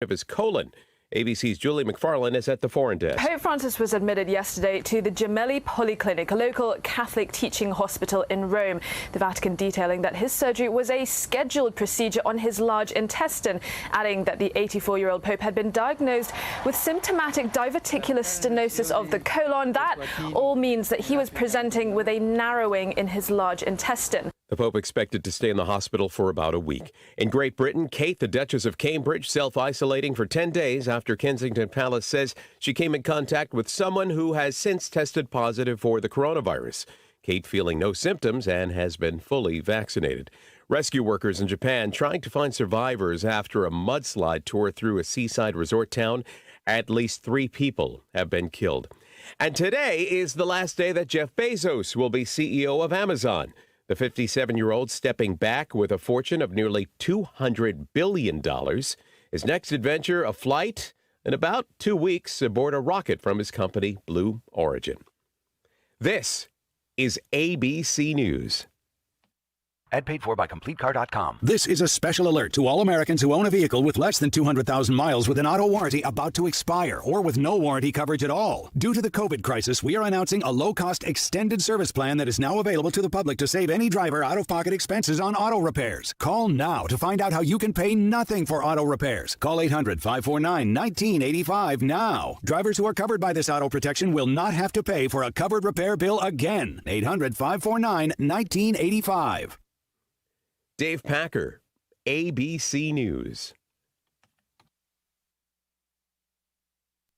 of his colon. ABC's Julie McFarlane is at the foreign desk. Pope Francis was admitted yesterday to the Gemelli Polyclinic, a local Catholic teaching hospital in Rome. The Vatican detailing that his surgery was a scheduled procedure on his large intestine, adding that the 84-year-old Pope had been diagnosed with symptomatic diverticular stenosis of the colon. That all means that he was presenting with a narrowing in his large intestine. The Pope expected to stay in the hospital for about a week. In Great Britain, Kate, the Duchess of Cambridge, self-isolating for 10 days after Kensington Palace says she came in contact with someone who has since tested positive for the coronavirus. Kate feeling no symptoms and has been fully vaccinated. Rescue workers in Japan trying to find survivors after a mudslide tore through a seaside resort town. At least 3 people have been killed. And today is the last day that Jeff Bezos will be CEO of Amazon. The 57-year-old stepping back with a fortune of nearly $200 billion. His next adventure, a flight in about 2 weeks aboard a rocket from his company, Blue Origin. This is ABC News. Ad paid for by CompleteCar.com. This is a special alert to all Americans who own a vehicle with less than 200,000 miles with an auto warranty about to expire or with no warranty coverage at all. Due to the COVID crisis, we are announcing a low-cost extended service plan that is now available to the public to save any driver out-of-pocket expenses on auto repairs. Call now to find out how you can pay nothing for auto repairs. Call 800-549-1985 now. Drivers who are covered by this auto protection will not have to pay for a covered repair bill again. 800-549-1985. Dave Packer, ABC News.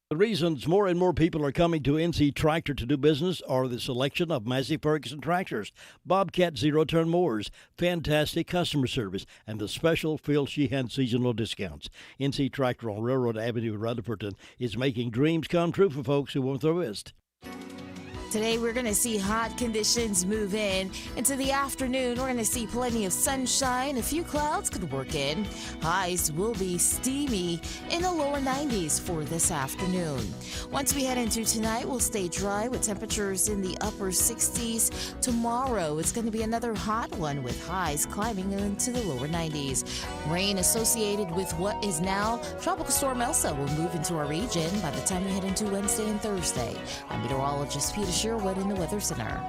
The reasons more and more people are coming to NC Tractor to do business are the selection of Massey Ferguson tractors, Bobcat zero-turn mowers, fantastic customer service, and the special Phil Sheehan seasonal discounts. NC Tractor on Railroad Avenue in Rutherford is making dreams come true for folks who want the list. Today we're going to see hot conditions move in. Into the afternoon, we're going to see plenty of sunshine. A few clouds could work in. Highs will be steamy in the lower 90s for this afternoon. Once we head into tonight, we'll stay dry with temperatures in the upper 60s. Tomorrow, it's going to be another hot one with highs climbing into the lower 90s. Rain associated with what is now Tropical Storm Elsa will move into our region by the time we head into Wednesday and Thursday. I'm meteorologist Peter Sherwood in the Weather Center.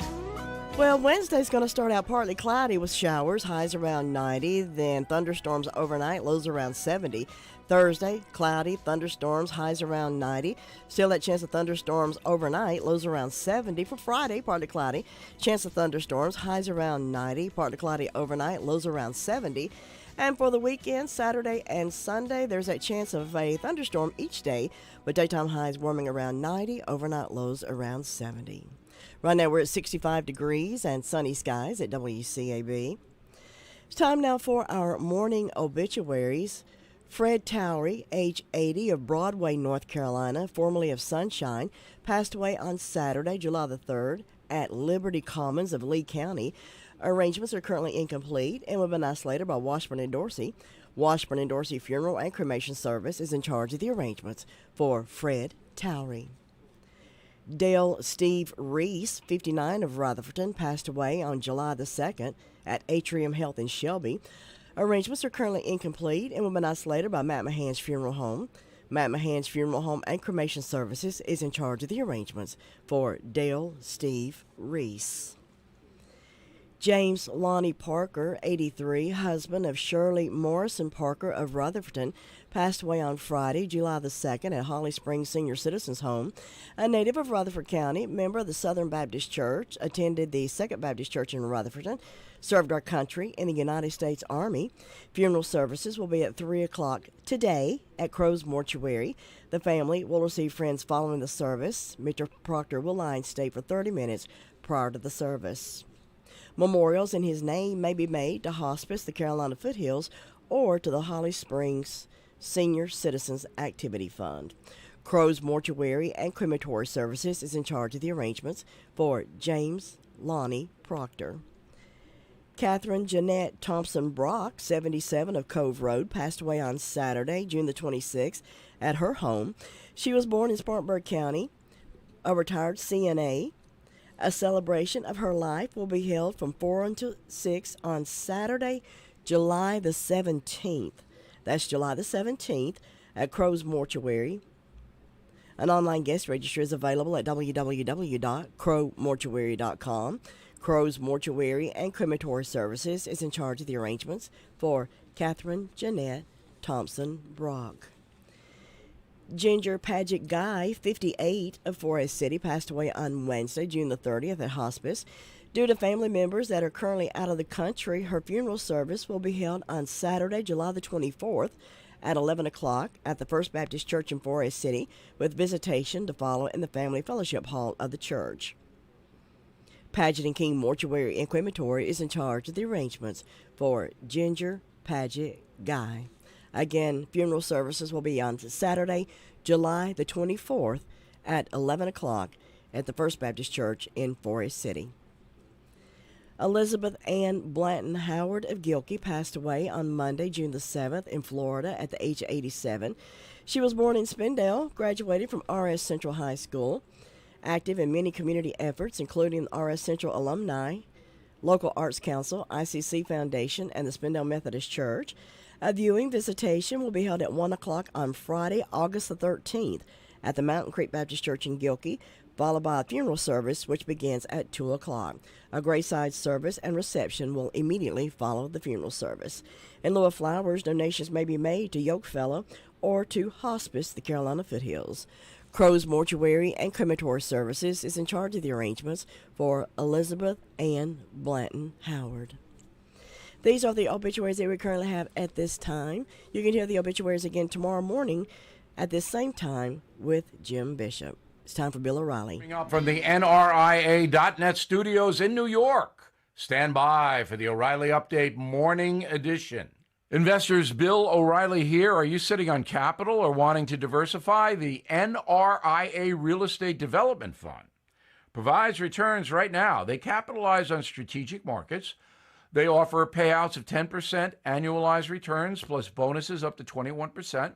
Well, Wednesday's going to start out partly cloudy with showers, highs around 90, then thunderstorms overnight, lows around 70. Thursday, cloudy, thunderstorms, highs around 90. Still that chance of thunderstorms overnight, lows around 70. For Friday, partly cloudy, chance of thunderstorms, highs around 90, partly cloudy overnight, lows around 70. And for the weekend, Saturday and Sunday, there's a chance of a thunderstorm each day, with daytime highs warming around 90, overnight lows around 70. Right now, we're at 65 degrees and sunny skies at WCAB. It's time now for our morning obituaries. Fred Towery, age 80, of Broadway, North Carolina, formerly of Sunshine, passed away on Saturday, July the 3rd, at Liberty Commons of Lee County. Arrangements are currently incomplete and will be announced later by Washburn and Dorsey. Washburn and Dorsey Funeral and Cremation Service is in charge of the arrangements for Fred Towery. Dale Steve Reese, 59, of Rutherford, passed away on July the 2nd at Atrium Health in Shelby. Arrangements are currently incomplete and will be announced later by Matt Mahan's Funeral Home. Matt Mahan's Funeral Home and Cremation Services is in charge of the arrangements for Dale Steve Reese. James Lonnie Parker, 83, husband of Shirley Morrison Parker of Rutherford, passed away on Friday, July the 2nd at Holly Springs Senior Citizens Home. A native of Rutherford County, member of the Southern Baptist Church, attended the Second Baptist Church in Rutherford, served our country in the United States Army. Funeral services will be at 3 o'clock today at Crow's Mortuary. The family will receive friends following the service. Mr. Proctor will lie in state for 30 minutes prior to the service. Memorials in his name may be made to Hospice, the Carolina Foothills, or to the Holly Springs Senior Citizens Activity Fund. Crow's Mortuary and Crematory Services is in charge of the arrangements for James Lonnie Proctor. Catherine Jeanette Thompson Brock, 77, of Cove Road, passed away on Saturday, June the 26th, at her home. She was born in Spartanburg County, a retired CNA. A celebration of her life will be held from 4 until 6 on Saturday, July the 17th. That's July the 17th at Crow's Mortuary. An online guest register is available at www.crowmortuary.com. Crow's Mortuary and Crematory Services is in charge of the arrangements for Catherine Jeanette Thompson Brock. Ginger Paget Guy, 58, of Forest City, passed away on Wednesday, June the 30th, at hospice. Due to family members that are currently out of the country, her funeral service will be held on Saturday, July the 24th at 11 o'clock at the First Baptist Church in Forest City, with visitation to follow in the Family Fellowship Hall of the church. Paget and King Mortuary and Crematory is in charge of the arrangements for Ginger Paget Guy. Again, funeral services will be on Saturday, July the 24th at 11 o'clock at the First Baptist Church in Forest City. Elizabeth Ann Blanton Howard of Gilkey passed away on Monday, June the 7th in Florida at the age of 87. She was born in Spindale, graduated from RS Central High School, active in many community efforts, including RS Central Alumni, Local Arts Council, ICC Foundation, and the Spindale Methodist Church. A viewing visitation will be held at 1 o'clock on Friday, August the 13th at the Mountain Creek Baptist Church in Gilkey, followed by a funeral service which begins at 2 o'clock. A graveside service and reception will immediately follow the funeral service. In lieu of flowers, donations may be made to Yokefellow or to Hospice, the Carolina Foothills. Crow's Mortuary and Crematory Services is in charge of the arrangements for Elizabeth Ann Blanton Howard. These are the obituaries that we currently have at this time. You can hear the obituaries again tomorrow morning at this same time with Jim Bishop. It's time for Bill O'Reilly. Coming up from the NRIA.net studios in New York. Stand by for the O'Reilly Update Morning Edition. Investors, Bill O'Reilly here. Are you sitting on capital or wanting to diversify? The NRIA Real Estate Development Fund provides returns right now. They capitalize on strategic markets. They offer payouts of 10% annualized returns plus bonuses up to 21%.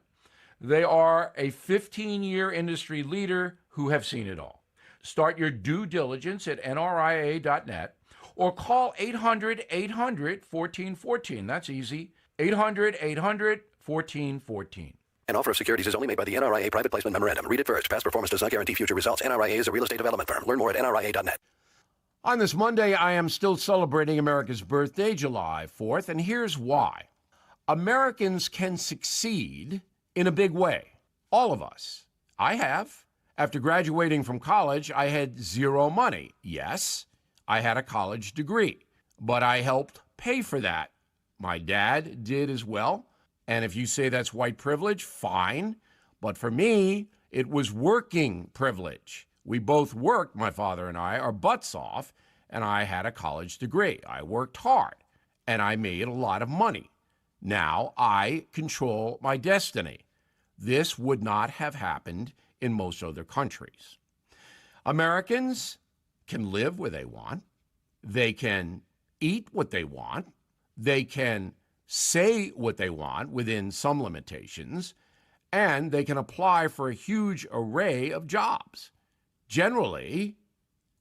They are a 15-year industry leader who have seen it all. Start your due diligence at NRIA.net or call 800-800-1414. That's easy. 800-800-1414. An offer of securities is only made by the NRIA Private Placement Memorandum. Read it first. Past performance does not guarantee future results. NRIA is a real estate development firm. Learn more at NRIA.net. On this Monday, I am still celebrating America's birthday, July 4th, and here's why. Americans can succeed in a big way. All of us. I have. After graduating from college, I had zero money. Yes, I had a college degree, but I helped pay for that. My dad did as well. And if you say that's white privilege, fine. But for me, it was working privilege. We both worked, my father and I, our butts off, and I had a college degree. I worked hard, and I made a lot of money. Now I control my destiny. This would not have happened in most other countries. Americans can live where they want. They can eat what they want. They can say what they want within some limitations, and they can apply for a huge array of jobs. Generally,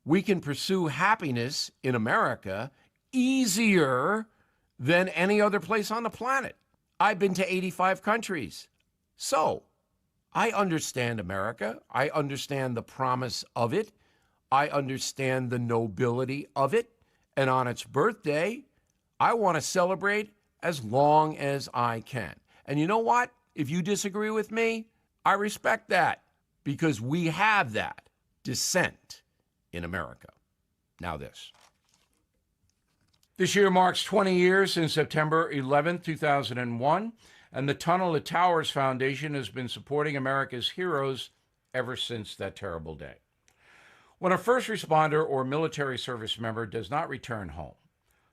we can pursue happiness in America easier than any other place on the planet. I've been to 85 countries. So, I understand America. I understand the promise of it. I understand the nobility of it. And on its birthday, I want to celebrate as long as I can. And you know what? If you disagree with me, I respect that because we have that dissent in America. Now this. This year marks 20 years since September 11, 2001, and the Tunnel to Towers Foundation has been supporting America's heroes ever since that terrible day. When a first responder or military service member does not return home,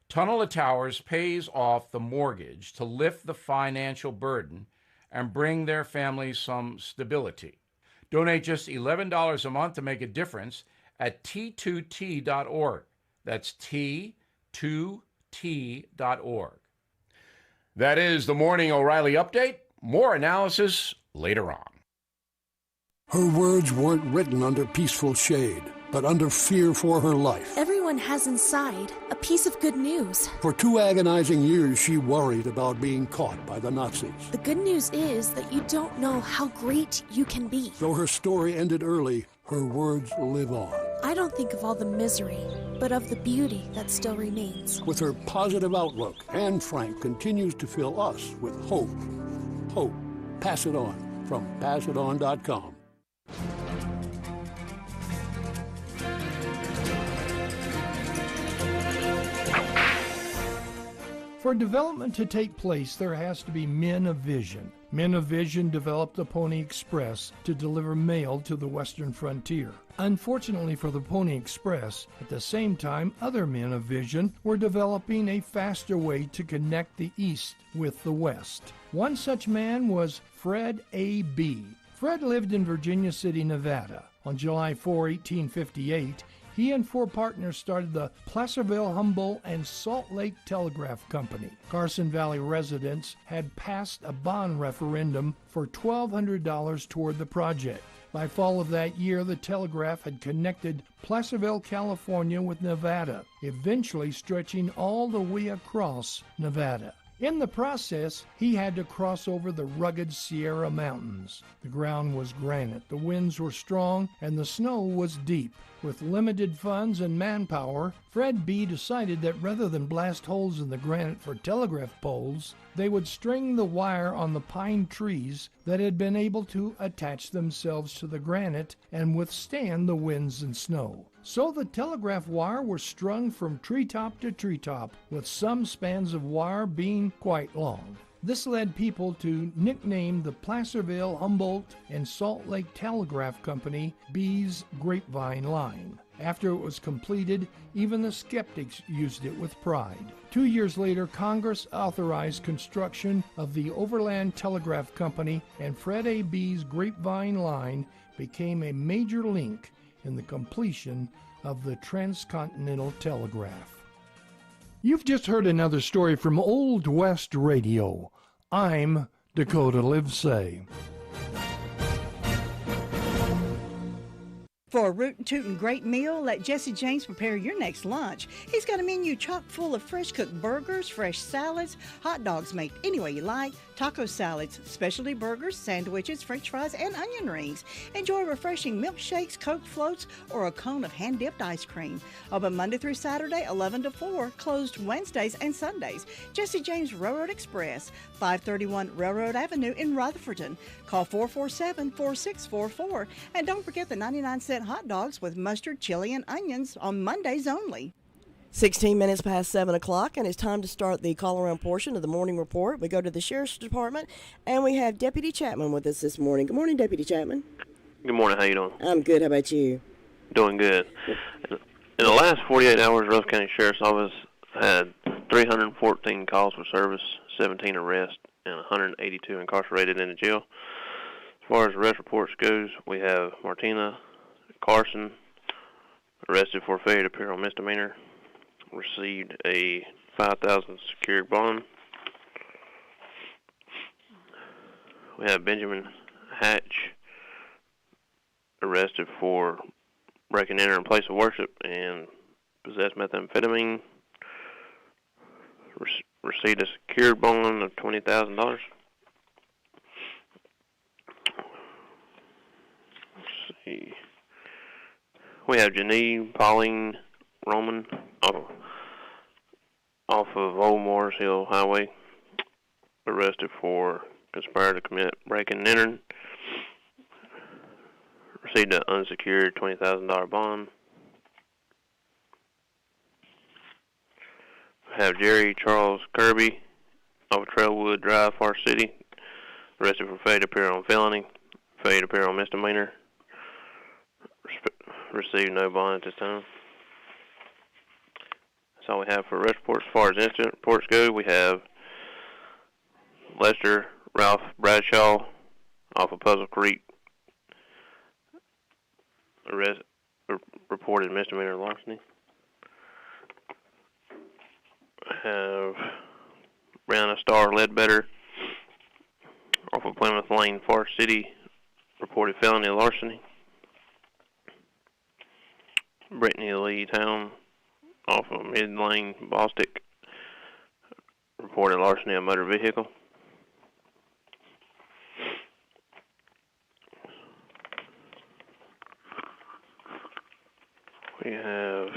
Tunnel to Towers pays off the mortgage to lift the financial burden and bring their families some stability. Donate just $11 a month to make a difference at T2T.org. That's T2T.org. That is the Morning O'Reilly Update. More analysis later on. Her words weren't written under peaceful shade, but under fear for her life. Everyone everyone has inside a piece of good news. For 2 agonizing years, she worried about being caught by the Nazis. The good news is that you don't know how great you can be. Though her story ended early, her words live on. I don't think of all the misery, but of the beauty that still remains. With her positive outlook, Anne Frank continues to fill us with hope. Hope. Pass it on from passiton.com. For development to take place, there has to be men of vision. Men of vision developed the Pony Express to deliver mail to the western frontier. Unfortunately for the Pony Express, at the same time, other men of vision were developing a faster way to connect the East with the West. One such man was Fred A. Bee. Fred lived in Virginia City, Nevada. On July 4, 1858, he and 4 partners started the Placerville, Humboldt, and Salt Lake Telegraph Company. Carson Valley residents had passed a bond referendum for $1,200 toward the project. By fall of that year, the telegraph had connected Placerville, California with Nevada, eventually stretching all the way across Nevada. In the process, he had to cross over the rugged Sierra Mountains. The ground was granite, the winds were strong, and the snow was deep. With limited funds and manpower, Fred B. decided that rather than blast holes in the granite for telegraph poles, they would string the wire on the pine trees that had been able to attach themselves to the granite and withstand the winds and snow. So the telegraph wire was strung from treetop to treetop, with some spans of wire being quite long. This led people to nickname the Placerville, Humboldt, and Salt Lake Telegraph Company Bee's Grapevine Line. After it was completed, even the skeptics used it with pride. 2 years later, Congress authorized construction of the Overland Telegraph Company, and Fred A. Bee's Grapevine Line became a major link in the completion of the transcontinental telegraph. You've just heard another story from Old West Radio. I'm Dakota Livesay. For a rootin' tootin' great meal, let Jesse James prepare your next lunch. He's got a menu chock full of fresh cooked burgers, fresh salads, hot dogs made any way you like, taco salads, specialty burgers, sandwiches, french fries, and onion rings. Enjoy refreshing milkshakes, Coke floats, or a cone of hand-dipped ice cream. Open Monday through Saturday, 11 to 4, closed Wednesdays and Sundays. Jesse James Railroad Express, 531 Railroad Avenue in Rutherfordton. Call 447-4644. And don't forget the 99-cent hot dogs with mustard, chili, and onions on Mondays only. 16 minutes past 7 o'clock, and it's time to start the call-around portion of the morning report. We go to the Sheriff's Department, and we have Deputy Chapman with us this morning. Good morning, Deputy Chapman. Good morning. How you doing? I'm good. How about you? Doing good. In the last 48 hours, Russell County Sheriff's Office had 314 calls for service, 17 arrests, and 182 incarcerated in the jail. As far as arrest reports goes, we have Martina Carson arrested for failure to appear on misdemeanor, received a $5,000 secured bond. We have Benjamin Hatch arrested for breaking and entering a place of worship and possessed methamphetamine, received a secured bond of $20,000. Let's see. We have Janine Pauline Roman off of Old Mars Hill Highway, arrested for conspiring to commit breaking and entering, received an unsecured $20,000 bond. We have Jerry Charles Kirby off of Trailwood Drive, Far City, arrested for failure to appear on felony, failure to appear on misdemeanor, received no bond at this time. That's all we have for arrest reports. As far as incident reports go, we have Lester Ralph Bradshaw off of Puzzle Creek, reported misdemeanor larceny. We have Brianna Starr Ledbetter off of Plymouth Lane, Far City, reported felony larceny. Brittany Lee Town off of mid-lane Bostic. Reported larceny of motor vehicle. We have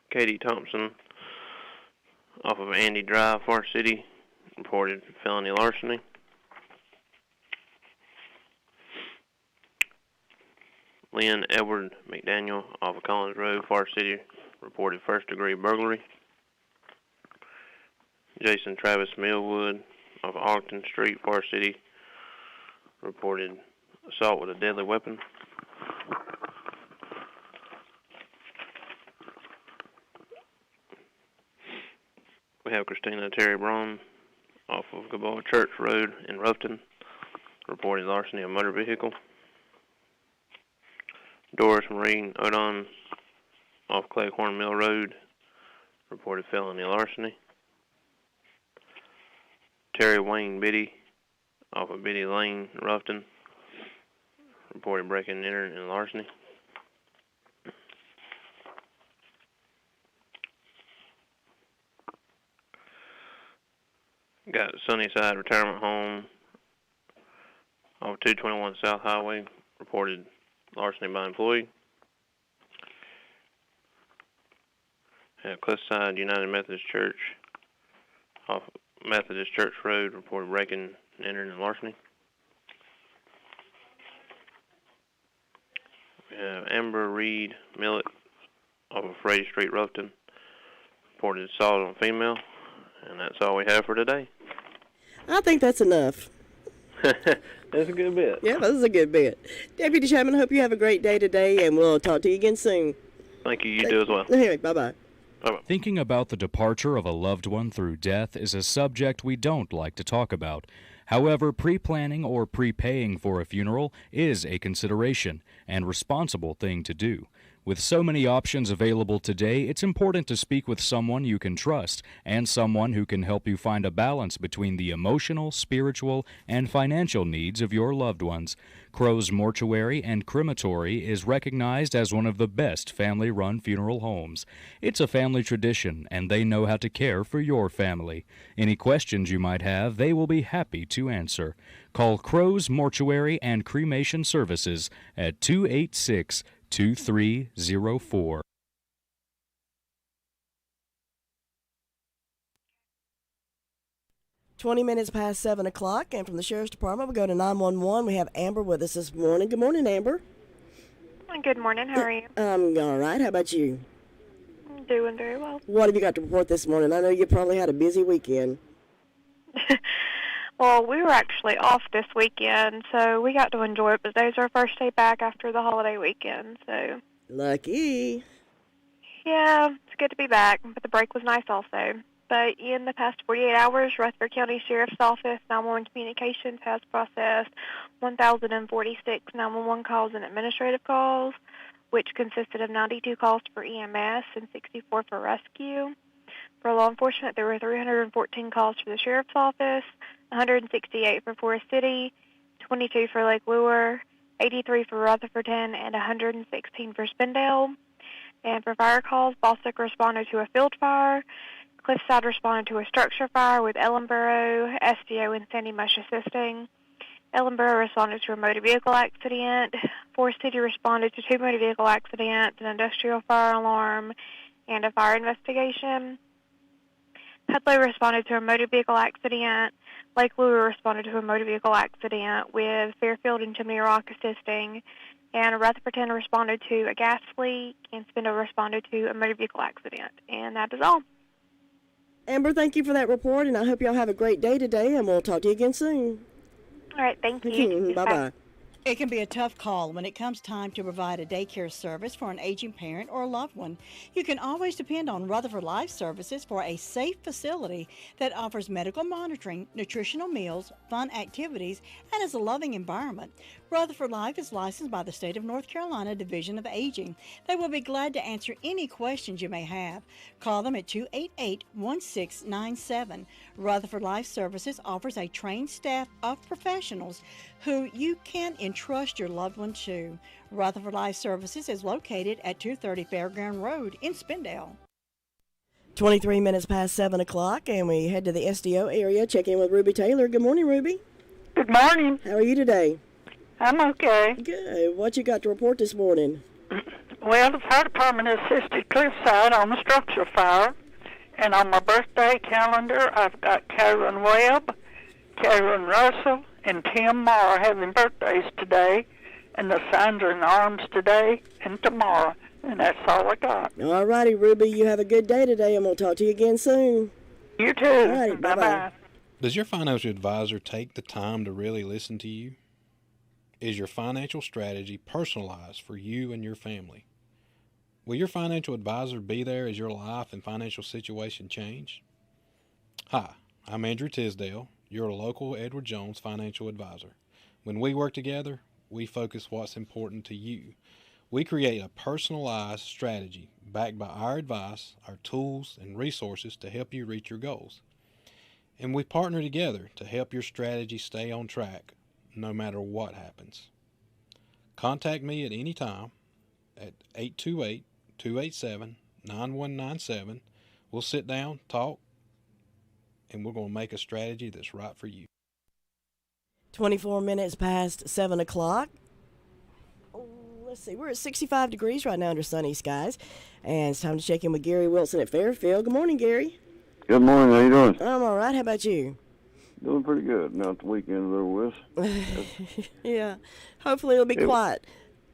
Katie Thompson off of Andy Drive, Forest City, reported felony larceny. Lynn Edward McDaniel off of Collins Road, Forest City, reported first-degree burglary. Jason Travis Millwood off of Arlington Street, Forest City, reported assault with a deadly weapon. We have Christina Terry Braun off of Gilboa Church Road in Ruffton, reported larceny of motor vehicle. Doris Marie Odon off Cleghorn Mill Road, reported felony larceny. Terry Wayne Biddy off of Biddy Lane, Ruffton, reported breaking and entering and larceny. Got Sunnyside Retirement Home off 221 South Highway, reported larceny by employee. Have Cliffside United Methodist Church off Methodist Church Road, reported breaking and entering and larceny. We have Amber Reed Millett off of Frady Street, Ruffton, reported assault on female, and that's all we have for today. I think that's enough. That's a good bit. Yeah, this is a good bit. Deputy Chairman, I hope you have a great day today, and we'll talk to you again soon. Thank you. You do as well. Anyway, bye-bye. Bye-bye. Thinking about the departure of a loved one through death is a subject we don't like to talk about. However, pre-planning or prepaying for a funeral is a consideration and responsible thing to do. With so many options available today, it's important to speak with someone you can trust and someone who can help you find a balance between the emotional, spiritual, and financial needs of your loved ones. Crow's Mortuary and Crematory is recognized as one of the best family-run funeral homes. It's a family tradition, and they know how to care for your family. Any questions you might have, they will be happy to answer. Call Crow's Mortuary and Cremation Services at 286-2304. Twenty minutes past 7 o'clock, and from the Sheriff's Department, we go to 911. We have Amber with us this morning. Good morning, Amber. Good morning. How are you? I'm all right. How about you? I'm doing very well. What have you got to report this morning? I know you probably had a busy weekend. Well, we were actually off this weekend, so we got to enjoy it, but today's our first day back after the holiday weekend, so... Lucky. Yeah, it's good to be back, but the break was nice also. But in the past 48 hours, Rutherford County Sheriff's Office 911 Communications has processed 1,046 911 calls and administrative calls, which consisted of 92 calls for EMS and 64 for rescue. For law enforcement, there were 314 calls for the Sheriff's Office, 168 for Forest City, 22 for Lake Lure, 83 for Rutherfordton, and 116 for Spindale. And for fire calls, Bostic responded to a field fire, Cliffside responded to a structure fire with Ellenboro, SDO, and Sandy Mush assisting. Ellenboro responded to a motor vehicle accident. Forest City responded to 2 motor vehicle accidents, an industrial fire alarm, and a fire investigation. Hudlow responded to a motor vehicle accident. Lake Lure responded to a motor vehicle accident with Fairfield and Chimney Rock assisting. And Rutherfordton responded to a gas leak, and Spindle responded to a motor vehicle accident. And that is all. Amber, thank you for that report, and I hope y'all have a great day today, and we'll talk to you again soon. All right, thank you. Bye-bye. It can be a tough call when it comes time to provide a daycare service for an aging parent or a loved one. You can always depend on Rutherford Life Services for a safe facility that offers medical monitoring, nutritional meals, fun activities, and is a loving environment. Rutherford Life is licensed by the State of North Carolina Division of Aging. They will be glad to answer any questions you may have. Call them at 288-1697. Rutherford Life Services offers a trained staff of professionals who you can and trust your loved one too. Rutherford Life Services is located at 230 Fairground Road in Spindale. 23 minutes past 7 o'clock, and we head to the SDO area, check in with Ruby Taylor. Good morning, Ruby. Good morning. How are you today? I'm okay. Good. What you got to report this morning? Well, the fire department assisted Cliffside on the structure fire. And on my birthday calendar, I've got Karen Webb, Karen Russell, and Tim Marr having birthdays today. And the signs are in arms today and tomorrow. And that's all I got. All righty, Ruby. You have a good day today, and we'll talk to you again soon. You too. All right, bye-bye. Does your financial advisor take the time to really listen to you? Is your financial strategy personalized for you and your family? Will your financial advisor be there as your life and financial situation change? Hi, I'm Andrew Tisdale, your local Edward Jones financial advisor. When we work together, we focus what's important to you. We create a personalized strategy backed by our advice, our tools, and resources to help you reach your goals. And we partner together to help your strategy stay on track no matter what happens. Contact me at any time at 828-287-9197. We'll sit down, talk, and we're going to make a strategy that's right for you. 24 minutes past 7 o'clock. Let's see, we're at 65 degrees right now under sunny skies, and it's time to check in with Gary Wilson at Fairfield. Good morning, Gary. Good morning. How you doing? I'm all right. How about you? Doing pretty good. Now the weekend is over with. Yeah. Hopefully it'll be quiet.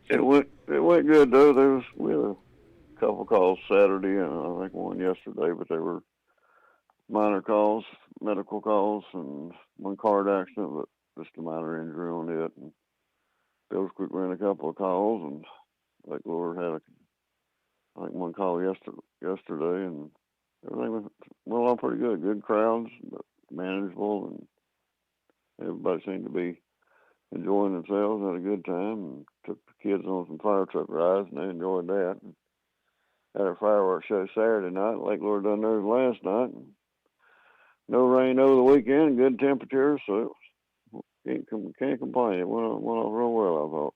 It went good though. We had a couple calls Saturday and I think one yesterday, but they were minor calls, medical calls, and one car accident, but just a minor injury on it. And Bill's Creek ran a couple of calls, and Lake Lord had I think one call yesterday, and everything went along pretty good. Good crowds, but manageable, and everybody seemed to be enjoying themselves, had a good time, and took the kids on some fire truck rides, and they enjoyed that. And had a fireworks show Saturday night. Lake Lord done theirs last night. And no rain over the weekend, good temperatures, so can't complain. It went off real well, I thought.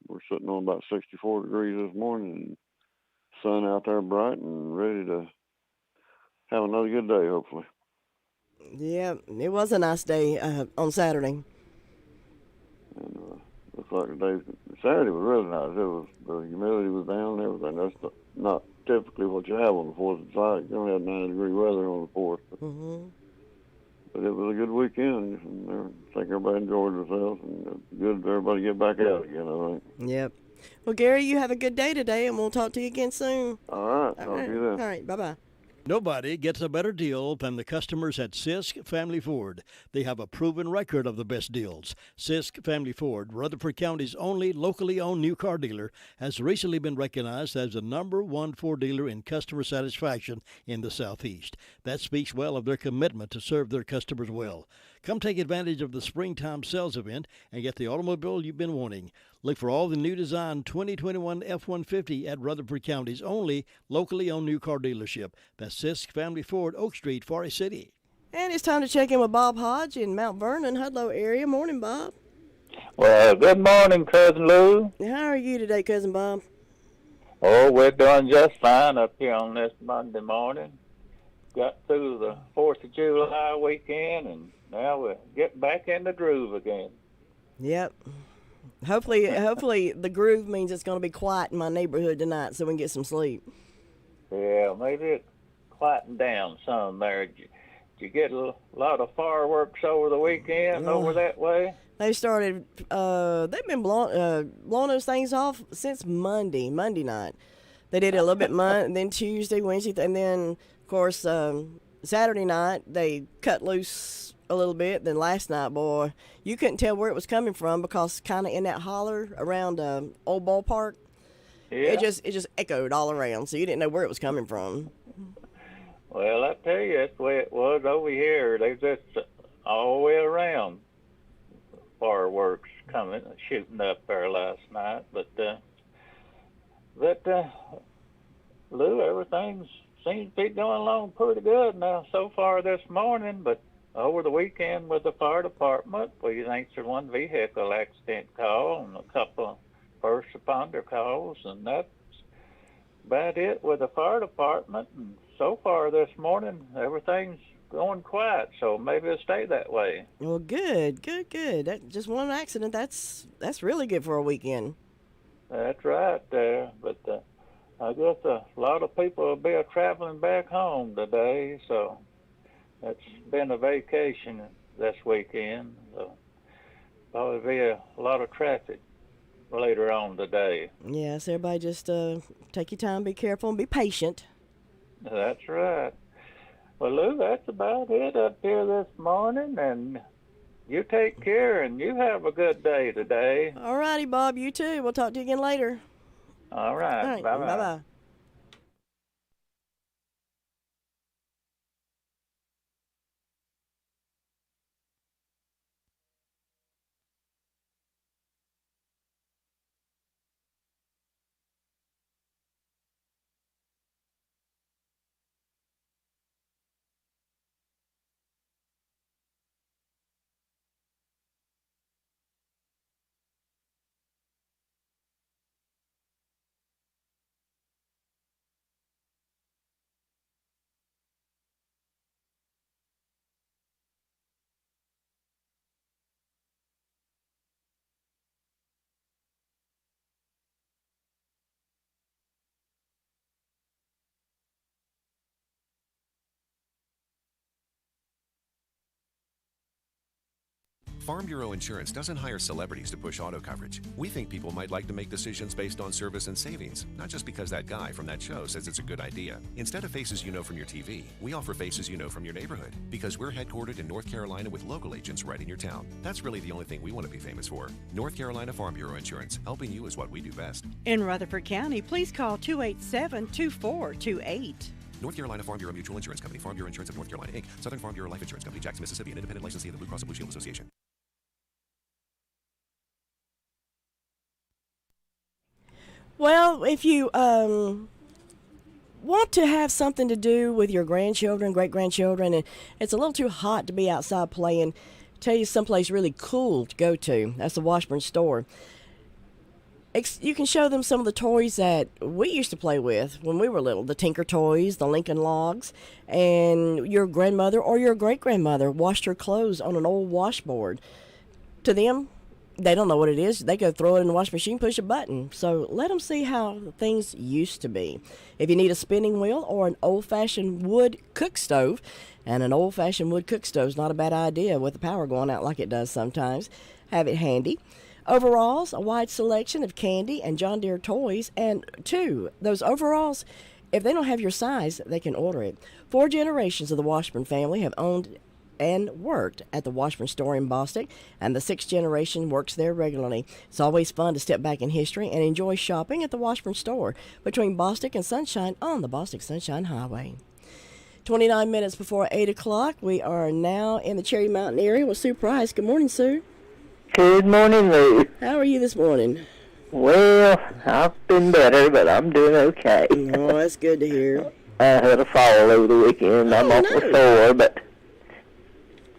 We're sitting on about 64 degrees this morning, and sun out there bright and ready to have another good day, hopefully. Yeah, it was a nice day on Saturday. And looks like Saturday was really nice. The humidity was down and everything. That's not typically what you have on the 4th of July. You don't have 90-degree weather on the 4th. But it was a good weekend. And I think everybody enjoyed themselves, and it's good for everybody to get back out again, I think. Yep. Well, Gary, you have a good day today, and we'll talk to you again soon. All right. Talk to you then. All right. Bye-bye. Nobody gets a better deal than the customers at Sisk Family Ford. They have a proven record of the best deals. Sisk Family Ford, Rutherford County's only locally owned new car dealer, has recently been recognized as the #1 Ford dealer in customer satisfaction in the Southeast. That speaks well of their commitment to serve their customers well. Come take advantage of the springtime sales event and get the automobile you've been wanting. Look for all the new design 2021 F-150 at Rutherford County's only locally owned new car dealership. That's Sisk Family Ford, Oak Street, Forest City. And it's time to check in with Bob Hodge in Mount Vernon, Hudlow area. Morning, Bob. Well, good morning, Cousin Lou. How are you today, Cousin Bob? Oh, we're doing just fine up here on this Monday morning. Got through the 4th of July weekend, and now we're getting back in the groove again. Yep. Hopefully the groove means it's going to be quiet in my neighborhood tonight so we can get some sleep. Yeah, maybe it's quieting down some there. Did you get a lot of fireworks over the weekend over that way? They started, they've been blowing those things off since Monday night. They did it a little bit then Tuesday, Wednesday, and then, of course, Saturday night they cut loose a little bit. Then last night, boy, you couldn't tell where it was coming from because kind of in that holler around old ballpark, it just echoed all around, so you didn't know where it was coming from. Well, I tell you, that's the way it was over here. They just all the way around fireworks shooting up there last night. But Lou, everything seems to be going along pretty good now so far this morning. But over the weekend with the fire department, we answered one vehicle accident call and a couple of first responder calls, and that's about it with the fire department. And so far this morning, everything's going quiet, so maybe it'll stay that way. Well, good. That just one accident. That's really good for a weekend. That's right there, but I guess a lot of people will be traveling back home today, so it's been a vacation this weekend. So probably be a lot of traffic later on today. Yes, everybody just take your time, be careful, and be patient. That's right. Well, Lou, that's about it up here this morning, and you take care, and you have a good day today. All righty, Bob, you too. We'll talk to you again later. All right. Bye-bye. Bye-bye. Farm Bureau Insurance doesn't hire celebrities to push auto coverage. We think people might like to make decisions based on service and savings, not just because that guy from that show says it's a good idea. Instead of faces you know from your TV, we offer faces you know from your neighborhood, because we're headquartered in North Carolina with local agents right in your town. That's really the only thing we want to be famous for. North Carolina Farm Bureau Insurance, helping you is what we do best. In Rutherford County, please call 287-2428. North Carolina Farm Bureau Mutual Insurance Company, Farm Bureau Insurance of North Carolina, Inc., Southern Farm Bureau Life Insurance Company, Jackson, Mississippi, an independent licensee of the Blue Cross and Blue Shield Association. Well, if you want to have something to do with your grandchildren, great-grandchildren, and it's a little too hot to be outside playing, tell you someplace really cool to go to. That's the Washburn store. You can show them some of the toys that we used to play with when we were little, the Tinker Toys, the Lincoln Logs, and your grandmother or your great-grandmother washed her clothes on an old washboard. To them, they don't know what it is. They go throw it in the washing machine, push a button. So let them see how things used to be. If you need a spinning wheel or an old-fashioned wood cook stove, and an old-fashioned wood cook stove is not a bad idea with the power going out like it does sometimes, have it handy. Overalls, a wide selection of candy and John Deere toys, and those overalls, if they don't have your size, they can order it. 4 generations of the Washburn family have owned and worked at the Washburn store in Bostic, and the 6th generation works there regularly. It's always fun to step back in history and enjoy shopping at the Washburn store between Bostic and Sunshine on the Bostic Sunshine Highway. 29 minutes before 8 o'clock, we are now in the Cherry Mountain area with Sue Price. Good morning, Sue. Good morning, Lou. How are you this morning? Well, I've been better, but I'm doing okay. Oh, that's good to hear. I had a fall over the weekend. I'm awful sore, but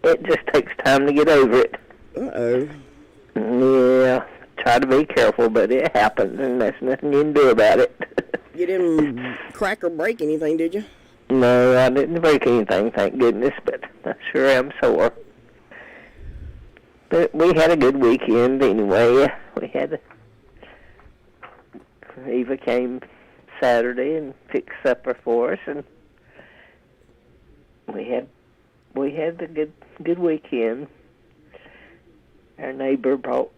it just takes time to get over it. Uh-oh. Yeah, try to be careful, but it happens, and there's nothing you can do about it. You didn't crack or break anything, did you? No, I didn't break anything, thank goodness, but I sure am sore. But we had a good weekend anyway. Eva came Saturday and fixed supper for us, and we had a good weekend. Our neighbor brought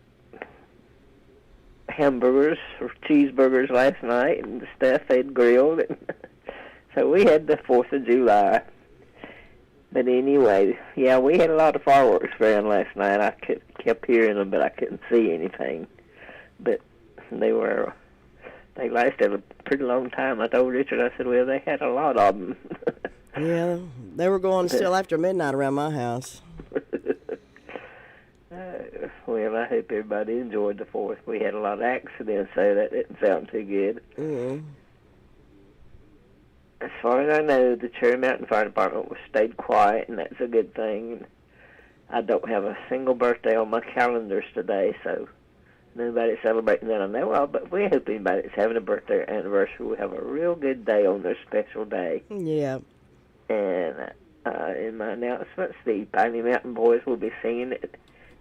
hamburgers or cheeseburgers last night and the stuff they'd grilled, and so we had the 4th of July. But anyway, yeah, we had a lot of fireworks around last night. I kept hearing them, but I couldn't see anything. But they lasted a pretty long time. I told Richard, I said, well, they had a lot of them. Yeah, they were going still after midnight around my house. Well, I hope everybody enjoyed the 4th. We had a lot of accidents, so that didn't sound too good. Mm-hmm. As far as I know, the Cherry Mountain Fire Department stayed quiet, and that's a good thing. I don't have a single birthday on my calendars today, so nobody's celebrating that I know of, but we hope anybody that's having a birthday or anniversary will have a real good day on their special day. Yeah. And in my announcements, the Piney Mountain Boys will be singing at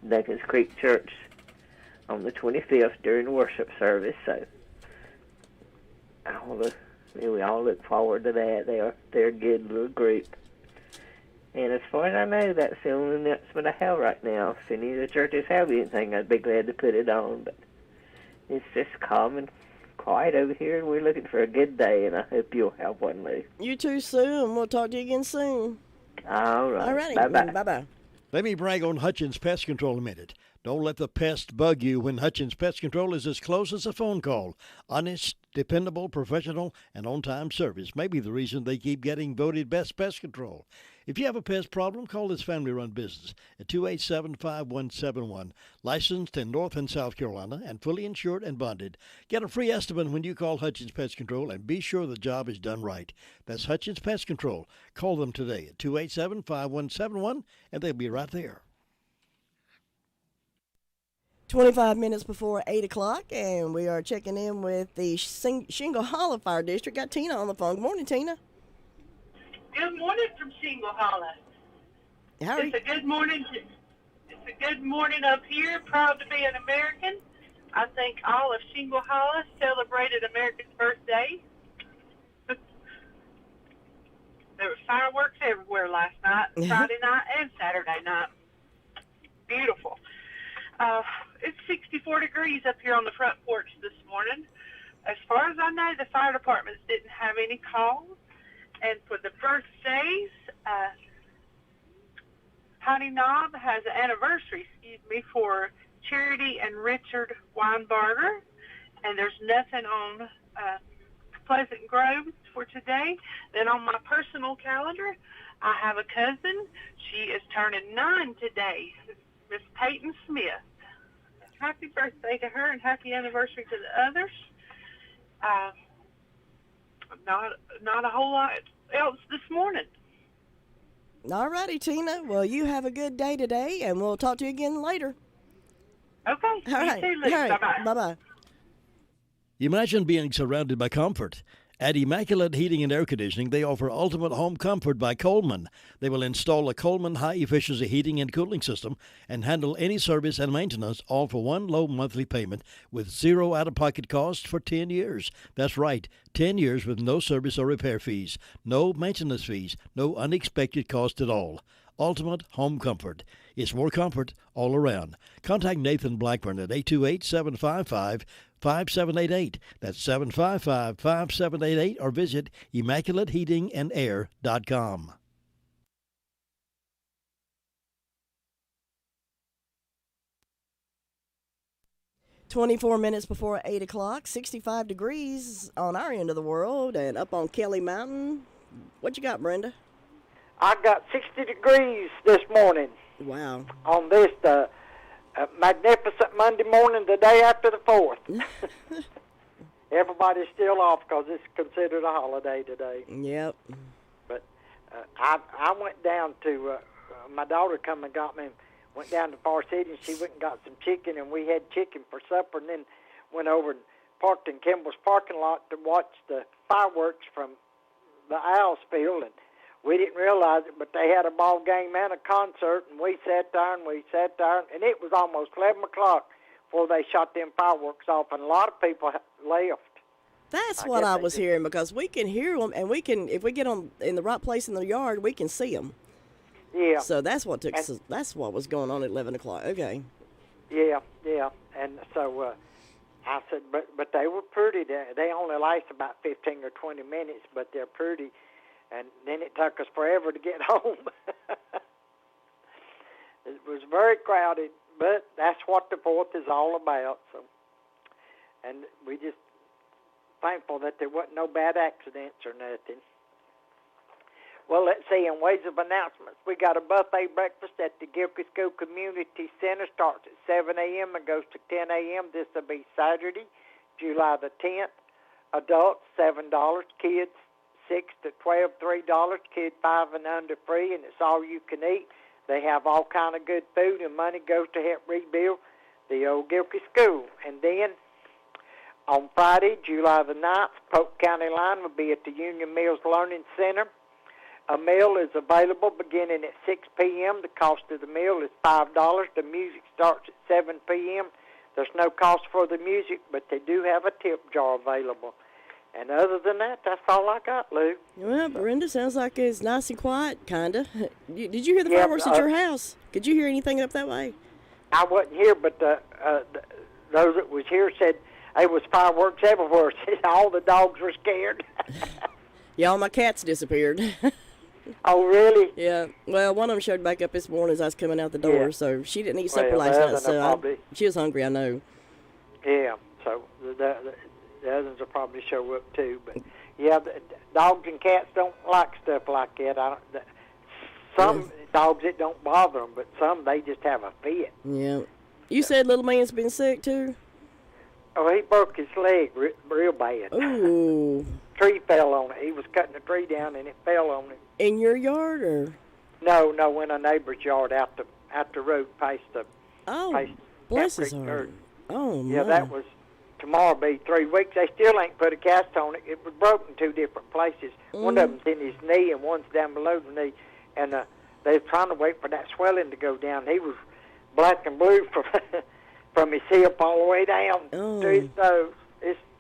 Duncans Creek Church on the 25th during the worship service, so we all look forward to that. They're a good little group. And as far as I know, that's the only announcement I have right now. If any of the churches have anything, I'd be glad to put it on. But it's just calm and quiet over here, and we're looking for a good day, and I hope you'll have one, Lou. You too, Sue, and we'll talk to you again soon. All right. All righty. Bye-bye. Bye-bye. Let me brag on Hutchins Pest Control a minute. Don't let the pest bug you when Hutchins Pest Control is as close as a phone call. Honest, dependable, professional, and on-time service may be the reason they keep getting voted best pest control. If you have a pest problem, call this family-run business at 287-5171. Licensed in North and South Carolina and fully insured and bonded. Get a free estimate when you call Hutchins Pest Control and be sure the job is done right. That's Hutchins Pest Control. Call them today at 287-5171 and they'll be right there. 25 minutes before 8 o'clock, and we are checking in with the Shingle Hollow Fire District. Got Tina on the phone. Good morning, Tina. Good morning from Shingle Hollow. It's a good morning. It's a good morning up here. Proud to be an American. I think all of Shingle Hollow celebrated America's birthday. There were fireworks everywhere last night, Friday night and Saturday night. Beautiful. It's 64 degrees up here on the front porch this morning. As far as I know, the fire departments didn't have any calls. And for the birthdays, Honey Knob has an anniversary, for Charity and Richard Weinberger. And there's nothing on Pleasant Grove for today. Then on my personal calendar, I have a cousin. She is turning 9 today, Miss Peyton Smith. Happy birthday to her and happy anniversary to the others. Not a whole lot else this morning. All righty, Tina. Well, you have a good day today, and we'll talk to you again later. Okay. All right. You too, Liz. Bye-bye. Bye-bye. Imagine being surrounded by comfort. At Immaculate Heating and Air Conditioning, they offer ultimate home comfort by Coleman. They will install a Coleman high-efficiency heating and cooling system and handle any service and maintenance, all for one low monthly payment with zero out-of-pocket costs for 10 years. That's right, 10 years with no service or repair fees, no maintenance fees, no unexpected cost at all. Ultimate home comfort. It's more comfort all around. Contact Nathan Blackburn at 828-755-5788. That's 755-5788, or visit ImmaculateHeatingandAir.com. "24 minutes before 8 o'clock, 65 degrees on our end of the world, and up on Kelly Mountain. What you got, Brenda? I got 60 degrees this morning. Wow. On this magnificent Monday morning, the day after the 4th. Everybody's still off because it's considered a holiday today. Yep. But I went down to, my daughter come and got me, went down to Far City, and she went and got some chicken, and we had chicken for supper, and then went over and parked in Kimball's parking lot to watch the fireworks from the Owls Field, and we didn't realize it, but they had a ball game and a concert, and we sat there, and and it was almost 11 o'clock before they shot them fireworks off, and a lot of people left. That's what I was hearing, because we can hear them, and we can, if we get them in the right place in the yard, we can see them. Yeah. So that's what that's what was going on at 11 o'clock. Okay. Yeah, and so I said, but they were pretty. They only last about 15 or 20 minutes, but they're pretty. And then it took us forever to get home. It was very crowded, but that's what the 4th is all about. So, and we just thankful that there wasn't no bad accidents or nothing. Well, let's see, in ways of announcements, we got a buffet breakfast at the Gilkey School Community Center. Starts at 7 a.m. and goes to 10 a.m. This will be Saturday, July the 10th. Adults, $7. Kids, 6 to 12, $3. Kid 5 and under free, and it's all you can eat. They have all kind of good food, and money goes to help rebuild the old Gilkey School. And then on Friday, July the 9th, Polk County line will be at the Union Mills Learning Center. A meal is available beginning at 6 p.m. The cost of the meal is $5. The music starts at 7 p.m. There's no cost for the music, but they do have a tip jar available. And other than that, that's all I got, Lou. Well, Brenda, sounds like it's nice and quiet, kind of. Did you hear the fireworks at your house? Could you hear anything up that way? I wasn't here, but those that was here said there was fireworks everywhere. All the dogs were scared. Yeah, all my cats disappeared. Oh, really? Yeah. Well, one of them showed back up this morning as I was coming out the door, so she didn't eat supper last night, so she was hungry, I know. Yeah, so the others will probably show up too. But, yeah, the dogs and cats don't like stuff like that. Some dogs, it don't bother them, but some, they just have a fit. Yeah. You said little man's been sick, too? Oh, he broke his leg real bad. Ooh. Tree fell on it. He was cutting a tree down, and it fell on him. In your yard, or? No, in a neighbor's yard out the road past the... Oh, bless his heart. Oh, my. Yeah, that was... Tomorrow be 3 weeks. They still ain't put a cast on it. It was broken 2 different places. One of them's in his knee, and one's down below the knee. And they were trying to wait for that swelling to go down. He was black and blue from his hip all the way down to his toes.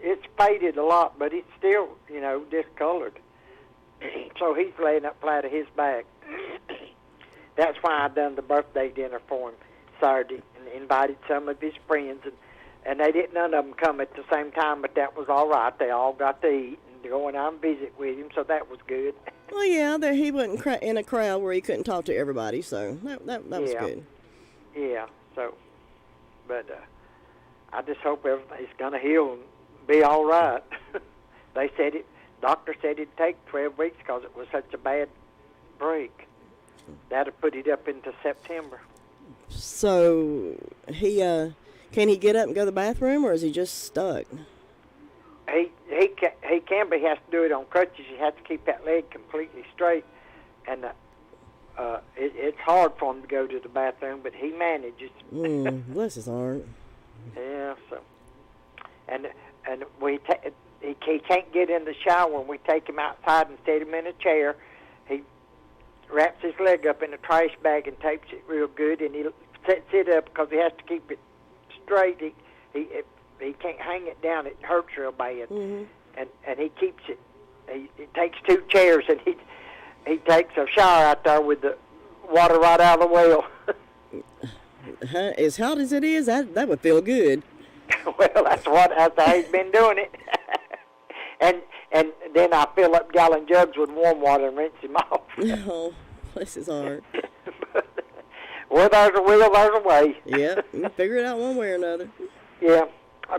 It's faded a lot, but it's still, discolored. So he's laying up flat of his back. That's why I done the birthday dinner for him Saturday and invited some of his friends. And they didn't, none of them come at the same time, but that was all right. They all got to eat and go out and visit with him, so that was good. Well, yeah, he wasn't in a crowd where he couldn't talk to everybody, so that was good. Yeah, so, but I just hope everything's going to heal and be all right. They said doctor said it'd take 12 weeks because it was such a bad break. That'll put it up into September. So, can he get up and go to the bathroom, or is he just stuck? He can, but he has to do it on crutches. He has to keep that leg completely straight, and it's hard for him to go to the bathroom, but he manages. Bless his heart. Yeah, so, and he can't get in the shower, and we take him outside and set him in a chair. He wraps his leg up in a trash bag and tapes it real good, and he sets it up because he has to keep it straight. He can't hang it down. It hurts real bad. And he keeps it. He takes 2 chairs, and he takes a shower out there with the water right out of the well. As hot as it is, that would feel good. Well, that's how he's been doing it. and then I fill up gallon jugs with warm water and rinse him off. Oh, bless his heart. Well, there's a will, there's a way. Yeah, you can figure it out one way or another. Yeah,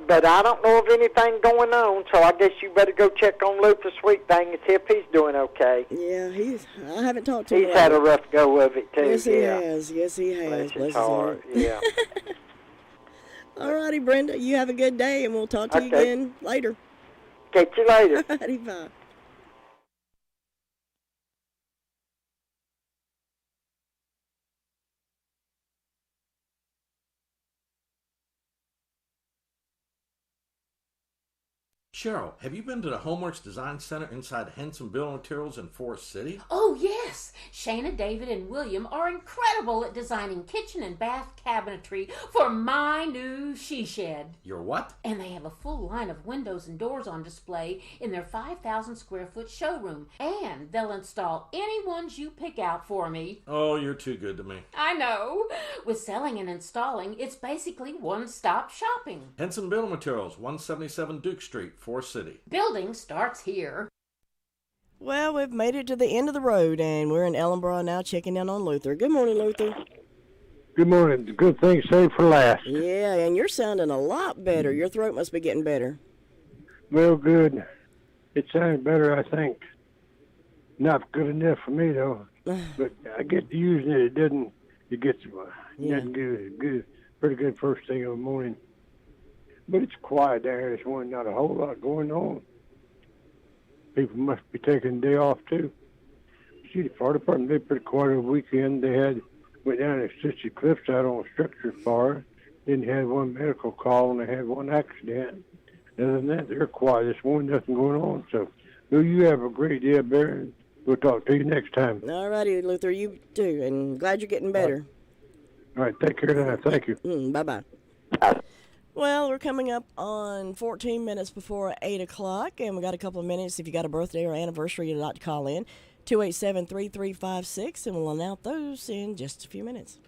but I don't know of anything going on, so I guess you better go check on Luther Sweet Thing and see if he's doing okay. Yeah, I haven't talked to him. He's had a rough go of it, too. Yes, he has. Yes, he has. Bless his heart. Yeah. All righty, Brenda, you have a good day, and we'll talk to you again later. Catch you later. All righty, bye. Cheryl, have you been to the Homeworks Design Center inside Henson Building Materials in Forest City? Oh, yes. Shana, David, and William are incredible at designing kitchen and bath cabinetry for my new she shed. Your what? And they have a full line of windows and doors on display in their 5,000 square foot showroom. And they'll install any ones you pick out for me. Oh, you're too good to me. I know. With selling and installing, it's basically one-stop shopping. Henson Building Materials, 177 Duke Street, Forest City. Building starts here. Well, we've made it to the end of the road, and we're in Ellenborough now checking in on Luther. Good morning, Luther. Good morning. Good thing saved for last. Yeah, and you're sounding a lot better. Your throat must be getting better. Well, good. It sounded better, I think. Not good enough for me, though. But I get to using it. It gets nothing good. Pretty good first thing of the morning. But it's quiet there. There's not a whole lot going on. People must be taking the day off too. See, the fire department did pretty quiet over the weekend. They went down and assisted Cliffside on a structure fire. Then they had one medical call and they had one accident. Other than that, they're quiet this morning. Nothing going on. So, Lou, you have a great day, Bear, and we'll talk to you next time. All righty, Luther, you too, and glad you're getting better. All right, take care now. Thank you. Bye-bye. Well, we're coming up on 14 minutes before 8 o'clock, and we got a couple of minutes. If you got a birthday or anniversary you'd like to call in, 287-3356, and we'll announce those in just a few minutes.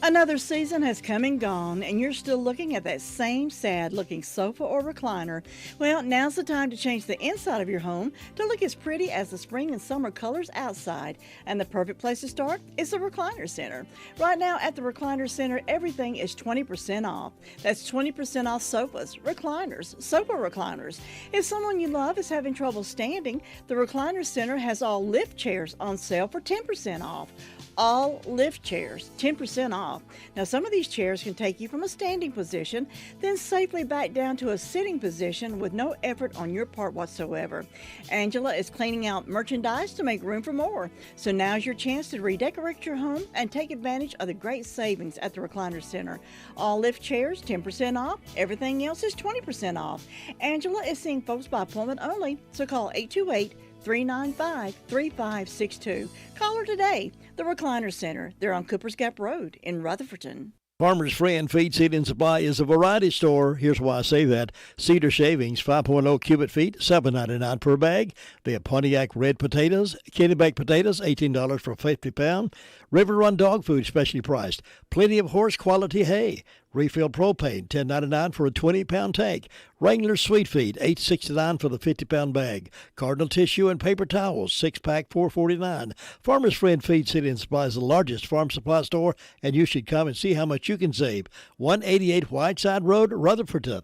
Another season has come and gone, and you're still looking at that same sad-looking sofa or recliner. Well, now's the time to change the inside of your home to look as pretty as the spring and summer colors outside. And the perfect place to start is the Recliner Center. Right now at the Recliner Center, everything is 20% off. That's 20% off sofas, recliners, sofa recliners. If someone you love is having trouble standing, the Recliner Center has all lift chairs on sale for 10% off. All lift chairs, 10% off. Now, some of these chairs can take you from a standing position, then safely back down to a sitting position with no effort on your part whatsoever. Angela is cleaning out merchandise to make room for more. So now's your chance to redecorate your home and take advantage of the great savings at the Recliner Center. All lift chairs, 10% off. Everything else is 20% off. Angela is seeing folks by appointment only, so call 828-395-3562. Call her today. The Recliner Center. They're on Cooper's Gap Road in Rutherfordton. Farmer's Friend Feed, Seed, and Supply is a variety store. Here's why I say that. Cedar shavings, 5.0 cubic feet, $7.99 per bag. They have Pontiac red potatoes, Kennebec potatoes, $18 for a 50-pound. River Run dog food, specially priced. Plenty of horse quality hay. Refill propane, $10.99 for a 20-pound tank. Wrangler Sweet Feed, $8.69 for the 50-pound bag. Cardinal tissue and paper towels, 6-pack, $4.49. Farmer's Friend Feed, Seed, and Supply is the largest farm supply store, and you should come and see how much you can save. 188 Whiteside Road, Rutherfordton.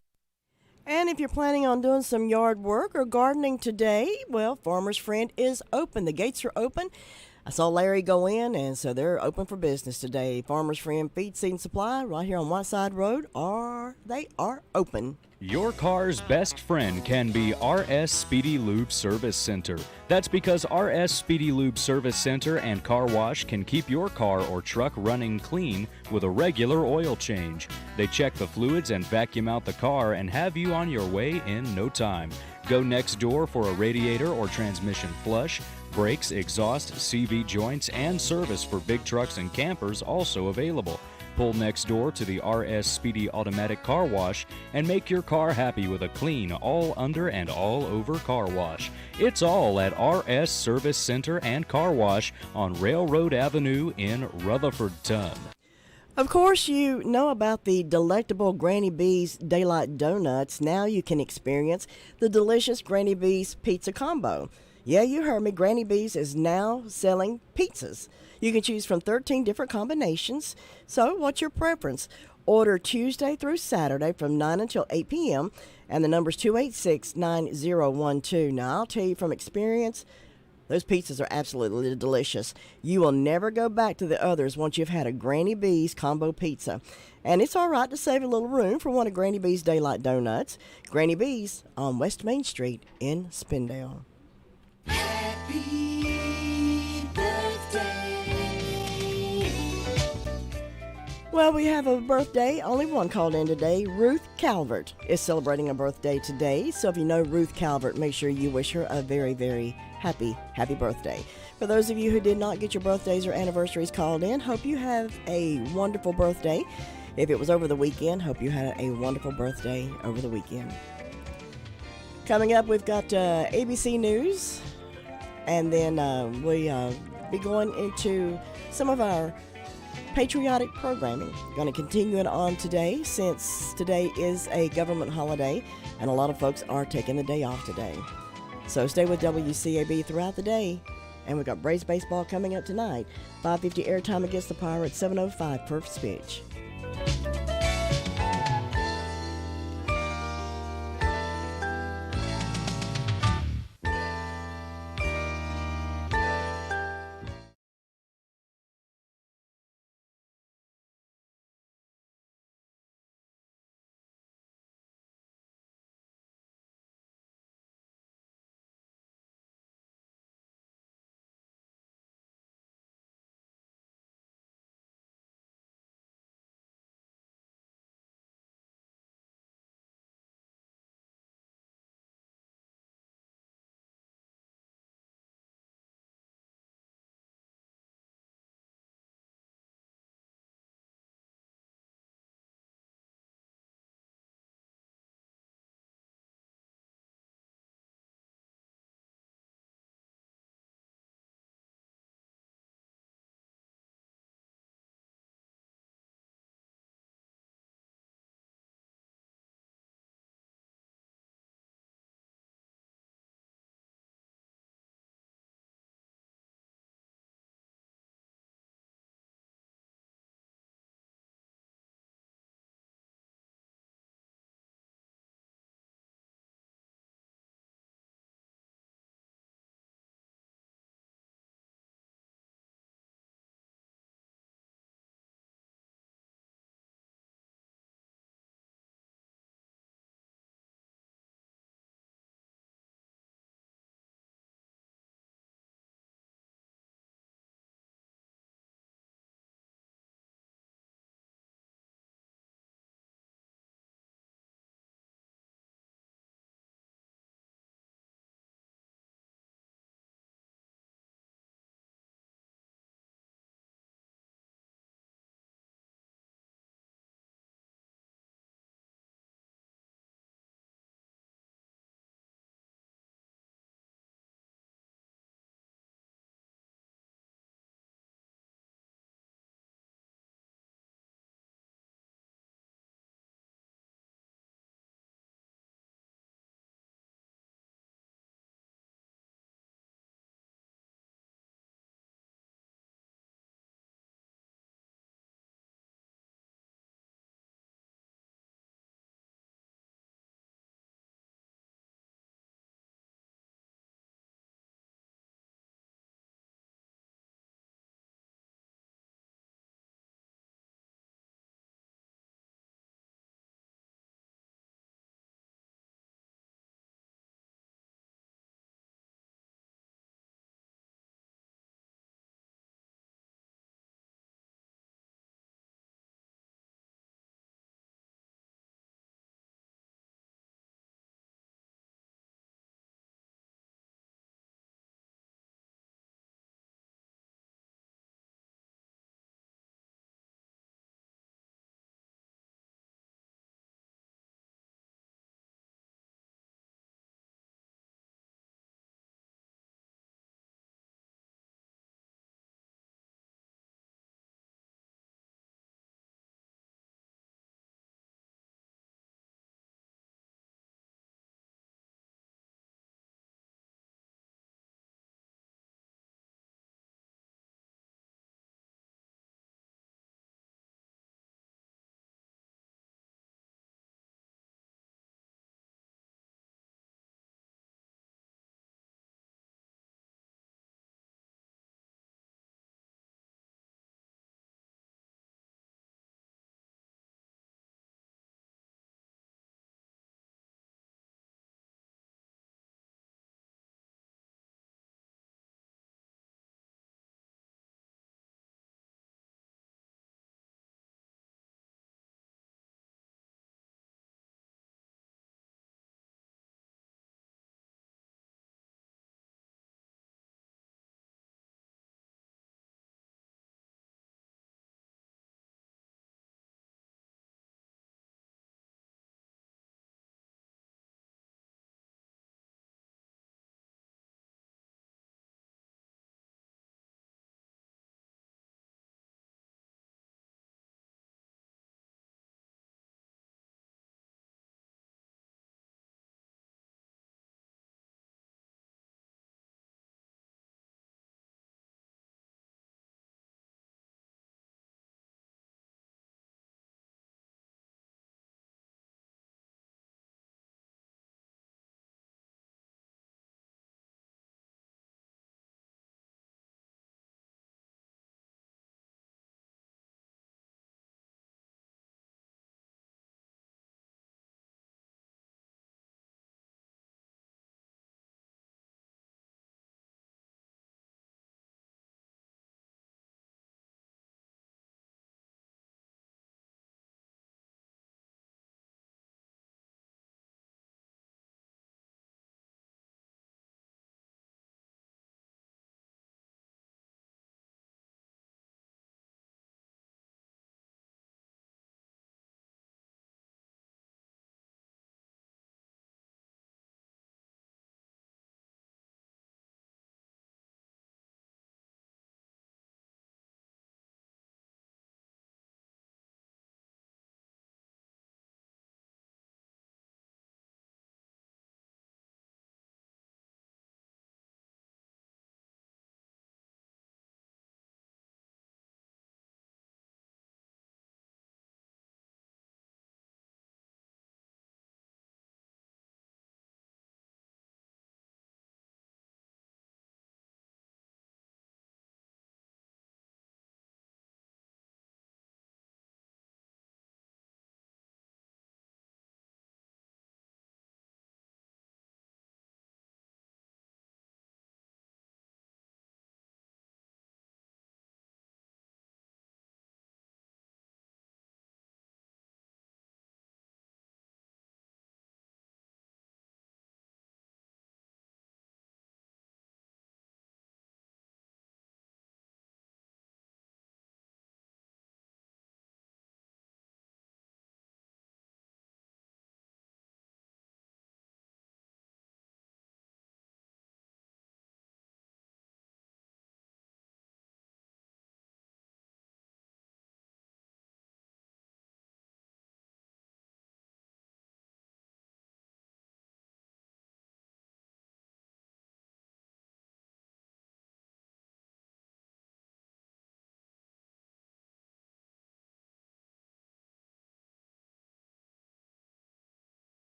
And if you're planning on doing some yard work or gardening today, well, Farmer's Friend is open. The gates are open. I saw Larry go in, and so they're open for business today. Farmer's Friend Feed, Seed, and Supply right here on Whiteside Road, they are open. Your car's best friend can be RS Speedy Lube Service Center. That's because RS Speedy Lube Service Center and Car Wash can keep your car or truck running clean with a regular oil change. They check the fluids and vacuum out the car and have you on your way in no time. Go next door for a radiator or transmission flush. Brakes, exhaust, CV joints, and service for big trucks and campers also available. Pull next door to the RS Speedy Automatic Car Wash and make your car happy with a clean, all under and all over car wash. It's all at RS Service Center and Car Wash on Railroad Avenue in Rutherfordton. Of course, you know about the delectable Granny B's Daylight Donuts. Now you can experience the delicious Granny B's Pizza Combo. Yeah, you heard me. Granny B's is now selling pizzas. You can choose from 13 different combinations. So, what's your preference? Order Tuesday through Saturday from 9 until 8 p.m. And the number's 286-9012. Now, I'll tell you from experience, those pizzas are absolutely delicious. You will never go back to the others once you've had a Granny B's combo pizza. And it's all right to save a little room for one of Granny B's Daylight Donuts. Granny B's on West Main Street in Spindale. Happy birthday. Well, we have a birthday. Only one called in today. Ruth Calvert is celebrating a birthday today. So if you know Ruth Calvert, make sure you wish her a very, very happy birthday. For those of you who did not get your birthdays or anniversaries called in, hope you have a wonderful birthday. If it was over the weekend, hope you had a wonderful birthday over the weekend. Coming up, we've got ABC News, and then we'll be going into some of our patriotic programming. Going to continue it on today, since today is a government holiday, and a lot of folks are taking the day off today. So stay with WCAB throughout the day, and we've got Braves baseball coming up tonight. 5:50 airtime against the Pirates, 7:05 first pitch.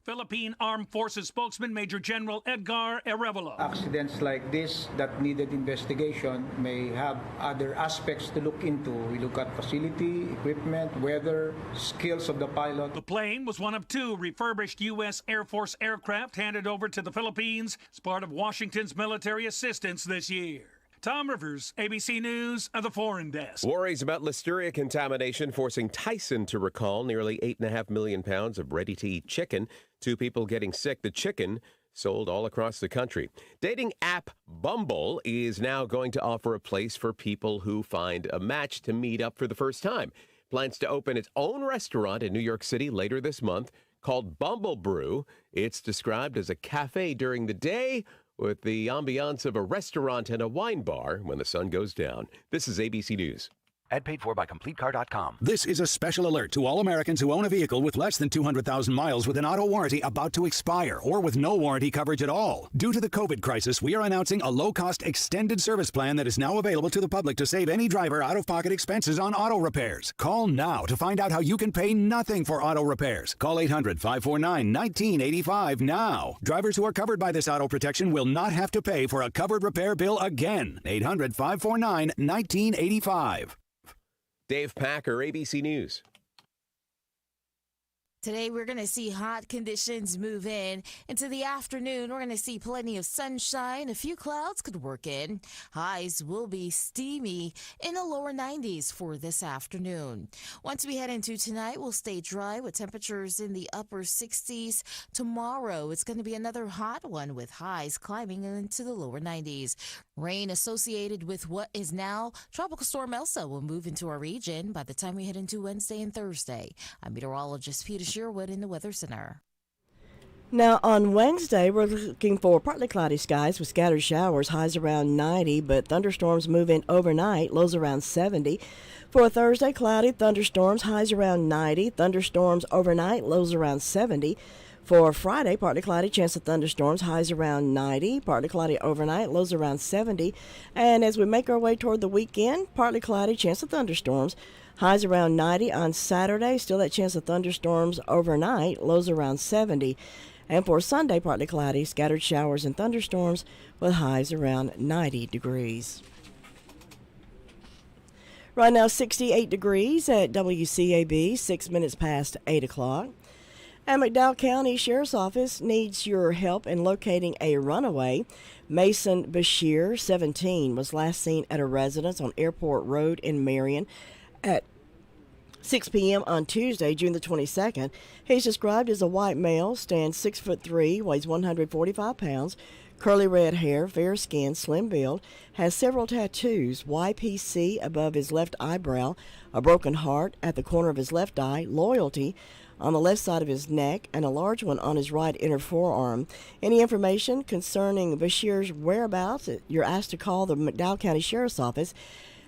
Philippine Armed Forces spokesman Major General Edgar Arevalo. Accidents like this that needed investigation may have other aspects to look into. We look at facility, equipment, weather, skills of the pilot. The plane was one of 2 refurbished U.S. Air Force aircraft handed over to the Philippines as part of Washington's military assistance this year. Tom Rivers, ABC News, of the Foreign Desk. Worries about listeria contamination forcing Tyson to recall nearly 8.5 million pounds of ready-to-eat chicken. 2 people getting sick. The chicken sold all across the country. Dating app Bumble is now going to offer a place for people who find a match to meet up for the first time. Plans to open its own restaurant in New York City later this month called Bumble Brew. It's described as a cafe during the day with the ambiance of a restaurant and a wine bar when the sun goes down. This is ABC News. Ad paid for by CompleteCar.com. This is a special alert to all Americans who own a vehicle with less than 200,000 miles with an auto warranty about to expire or with no warranty coverage at all. Due to the COVID crisis, we are announcing a low-cost extended service plan that is now available to the public to save any driver out-of-pocket expenses on auto repairs. Call now to find out how you can pay nothing for auto repairs. Call 800-549-1985 now. Drivers who are covered by this auto protection will not have to pay for a covered repair bill again. 800-549-1985. Dave Packer, ABC News. Today, we're going to see hot conditions move in. Into the afternoon, we're going to see plenty of sunshine. A few clouds could work in. Highs will be steamy in the lower 90s for this afternoon. Once we head into tonight, we'll stay dry with temperatures in the upper 60s. Tomorrow, it's going to be another hot one with highs climbing into the lower 90s. Rain associated with what is now Tropical Storm Elsa will move into our region by the time we head into Wednesday and Thursday. I'm meteorologist Peter Sherwood in the Weather Center. Now, on Wednesday, we're looking for partly cloudy skies with scattered showers, highs around 90, but thunderstorms move in overnight, lows around 70. For Thursday, cloudy, thunderstorms, highs around 90, thunderstorms overnight, lows around 70. For Friday, partly cloudy, chance of thunderstorms, highs around 90, partly cloudy overnight, lows around 70. And as we make our way toward the weekend, partly cloudy, chance of thunderstorms, highs around 90 on Saturday, still that chance of thunderstorms overnight, lows around 70. And for Sunday, partly cloudy, scattered showers and thunderstorms with highs around 90 degrees. Right now, 68 degrees at WCAB, 6 minutes past 8 o'clock. And McDowell County Sheriff's Office needs your help in locating a runaway. Mason Bashir, 17, was last seen at a residence on Airport Road in Marion at 6 p.m. on Tuesday, June the 22nd. He's described as a white male, stands 6'3", weighs 145 pounds, curly red hair, fair skin, slim build, has several tattoos, YPC above his left eyebrow, a broken heart at the corner of his left eye, loyalty on the left side of his neck, and a large one on his right inner forearm. Any information concerning Bashir's whereabouts, you're asked to call the McDowell County Sheriff's Office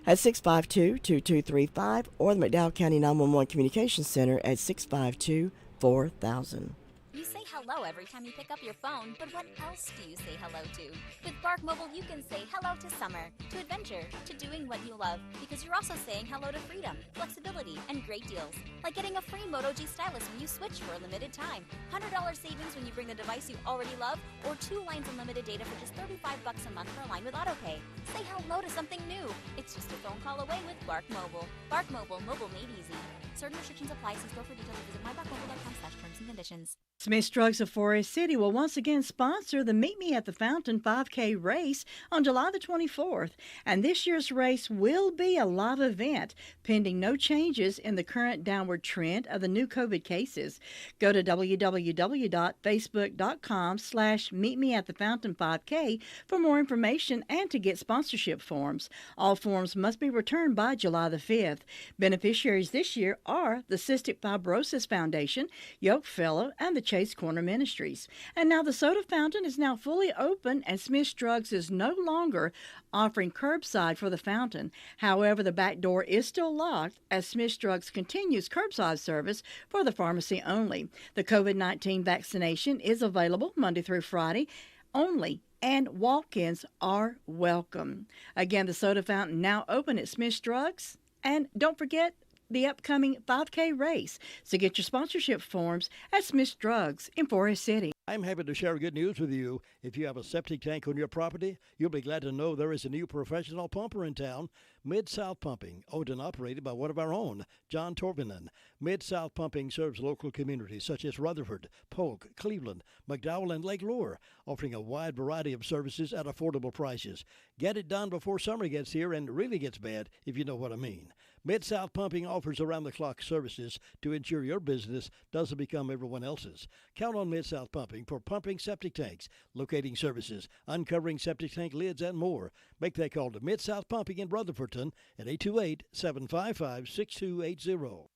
at 652-2235 or the McDowell County 911 Communications Center at 652-4000. You say hello every time you pick up your phone, but what else do you say hello to? With Bark Mobile, you can say hello to summer, to adventure, to doing what you love, because you're also saying hello to freedom, flexibility, and great deals. Like getting a free Moto G stylus when you switch for a limited time, $100 savings when you bring the device you already love, or 2 lines unlimited data for just $35 a month per line with AutoPay. Say hello to something new. It's just a phone call away with Bark Mobile. Bark Mobile, mobile made easy. Certain restrictions apply. See store for details or visit mybarkmobile.com/terms and conditions. Smith's Drugs of Forest City will once again sponsor the Meet Me at the Fountain 5K race on July the 24th. And this year's race will be a live event, pending no changes in the current downward trend of the new COVID cases. Go to www.facebook.com/meetmeatthefountain5K for more information and to get sponsorship forms. All forms must be returned by July the 5th. Beneficiaries this year are the Cystic Fibrosis Foundation, Yoke Fellow, and the Chase Corner Ministries. And now the soda fountain is now fully open, and Smith's Drugs is no longer offering curbside for the fountain. However, the back door is still locked as Smith's Drugs continues curbside service for the pharmacy only. The COVID-19 vaccination is available Monday through Friday only, and walk-ins are welcome. Again, the soda fountain now open at Smith's Drugs. And don't forget, the upcoming 5K race. So get your sponsorship forms at Smith's Drugs in Forest City. I'm happy to share good news with you. If you have a septic tank on your property, you'll be glad to know there is a new professional pumper in town, Mid-South Pumping, owned and operated by one of our own, John Torvinen. Mid-South Pumping serves local communities such as Rutherford, Polk, Cleveland, McDowell, and Lake Lure, offering a wide variety of services at affordable prices. Get it done before summer gets here and really gets bad, if you know what I mean. Mid-South Pumping offers around-the-clock services to ensure your business doesn't become everyone else's. Count on Mid-South Pumping for pumping septic tanks, locating services, uncovering septic tank lids, and more. Make that call to Mid-South Pumping in Rutherfordton at 828-755-6280.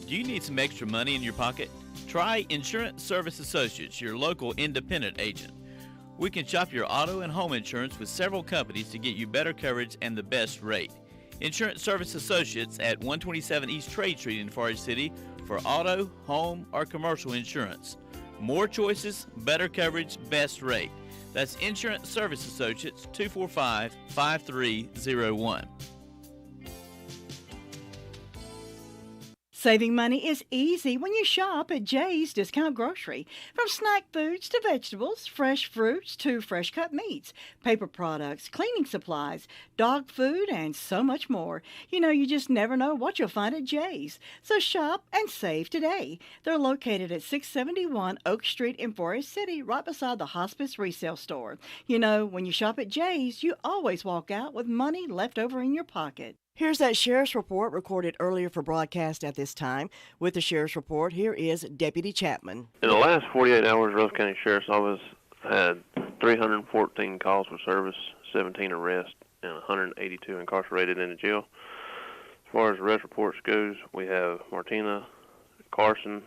Do you need some extra money in your pocket? Try Insurance Service Associates, your local independent agent. We can shop your auto and home insurance with several companies to get you better coverage and the best rate. Insurance Service Associates at 127 East Trade Street in Forest City for auto, home, or commercial insurance. More choices, better coverage, best rate. That's Insurance Service Associates, 245-5301. Saving money is easy when you shop at Jay's Discount Grocery. From snack foods to vegetables, fresh fruits to fresh cut meats, paper products, cleaning supplies, dog food, and so much more. You know, you just never know what you'll find at Jay's. So shop and save today. They're located at 671 Oak Street in Forest City, right beside the Hospice Resale Store. You know, when you shop at Jay's, you always walk out with money left over in your pocket. Here's that Sheriff's Report recorded earlier for broadcast at this time. With the Sheriff's Report, here is Deputy Chapman. In the last 48 hours, Russell County Sheriff's Office had 314 calls for service, 17 arrests, and 182 incarcerated in the jail. As far as arrest reports goes, we have Martina Carson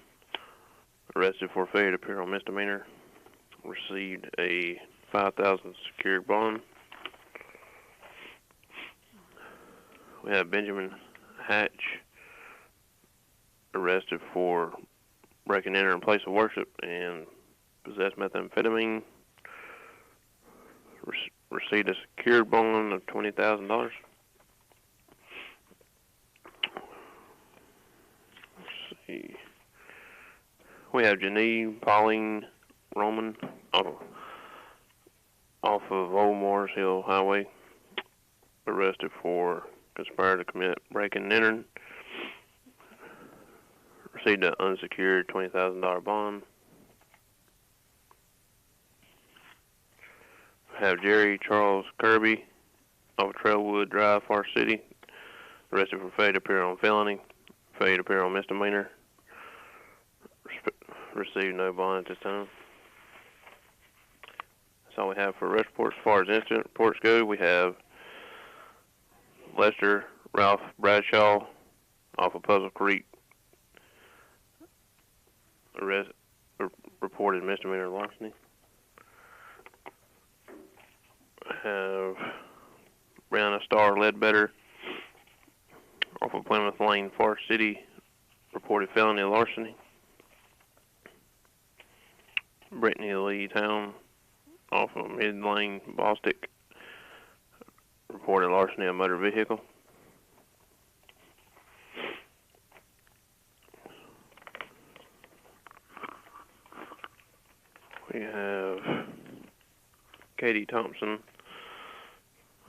arrested for failure to appear on misdemeanor, received a $5,000 secured bond. We have Benjamin Hatch arrested for breaking and entering a place of worship and possessed methamphetamine. Received a secured bond of $20,000. Let's see. We have Janine Pauline Roman off of Old Mars Hill Highway, arrested for conspired to commit breaking and entering. Received an unsecured $20,000 bond. Have Jerry Charles Kirby off of Trailwood Drive, Forest City, arrested for failure to appear on felony, failure to appear on misdemeanor. Received no bond at this time. That's all we have for arrest reports. As far as incident reports go, we have Lester Ralph Bradshaw off of Puzzle Creek reported misdemeanor larceny. Have Brianna Starr Ledbetter off of Plymouth Lane, Forest City, reported felony larceny. Brittany Lee Town off of Mid Lane, Bostic, reported larceny of motor vehicle. We have Katie Thompson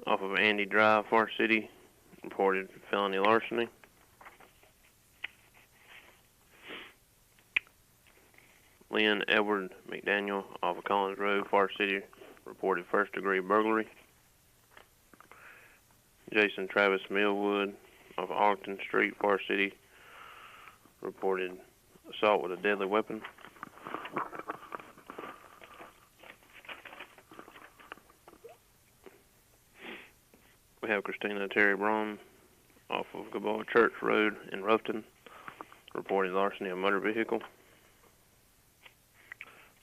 off of Andy Drive, Forest City, reported felony larceny. Lynn Edward McDaniel off of Collins Road, Forest City, reported first-degree burglary. Jason Travis Millwood off of Arlington Street, Forest City, reported assault with a deadly weapon. We have Christina Terry Braun off of Gaboa Church Road in Ruffton, reported larceny of motor vehicle.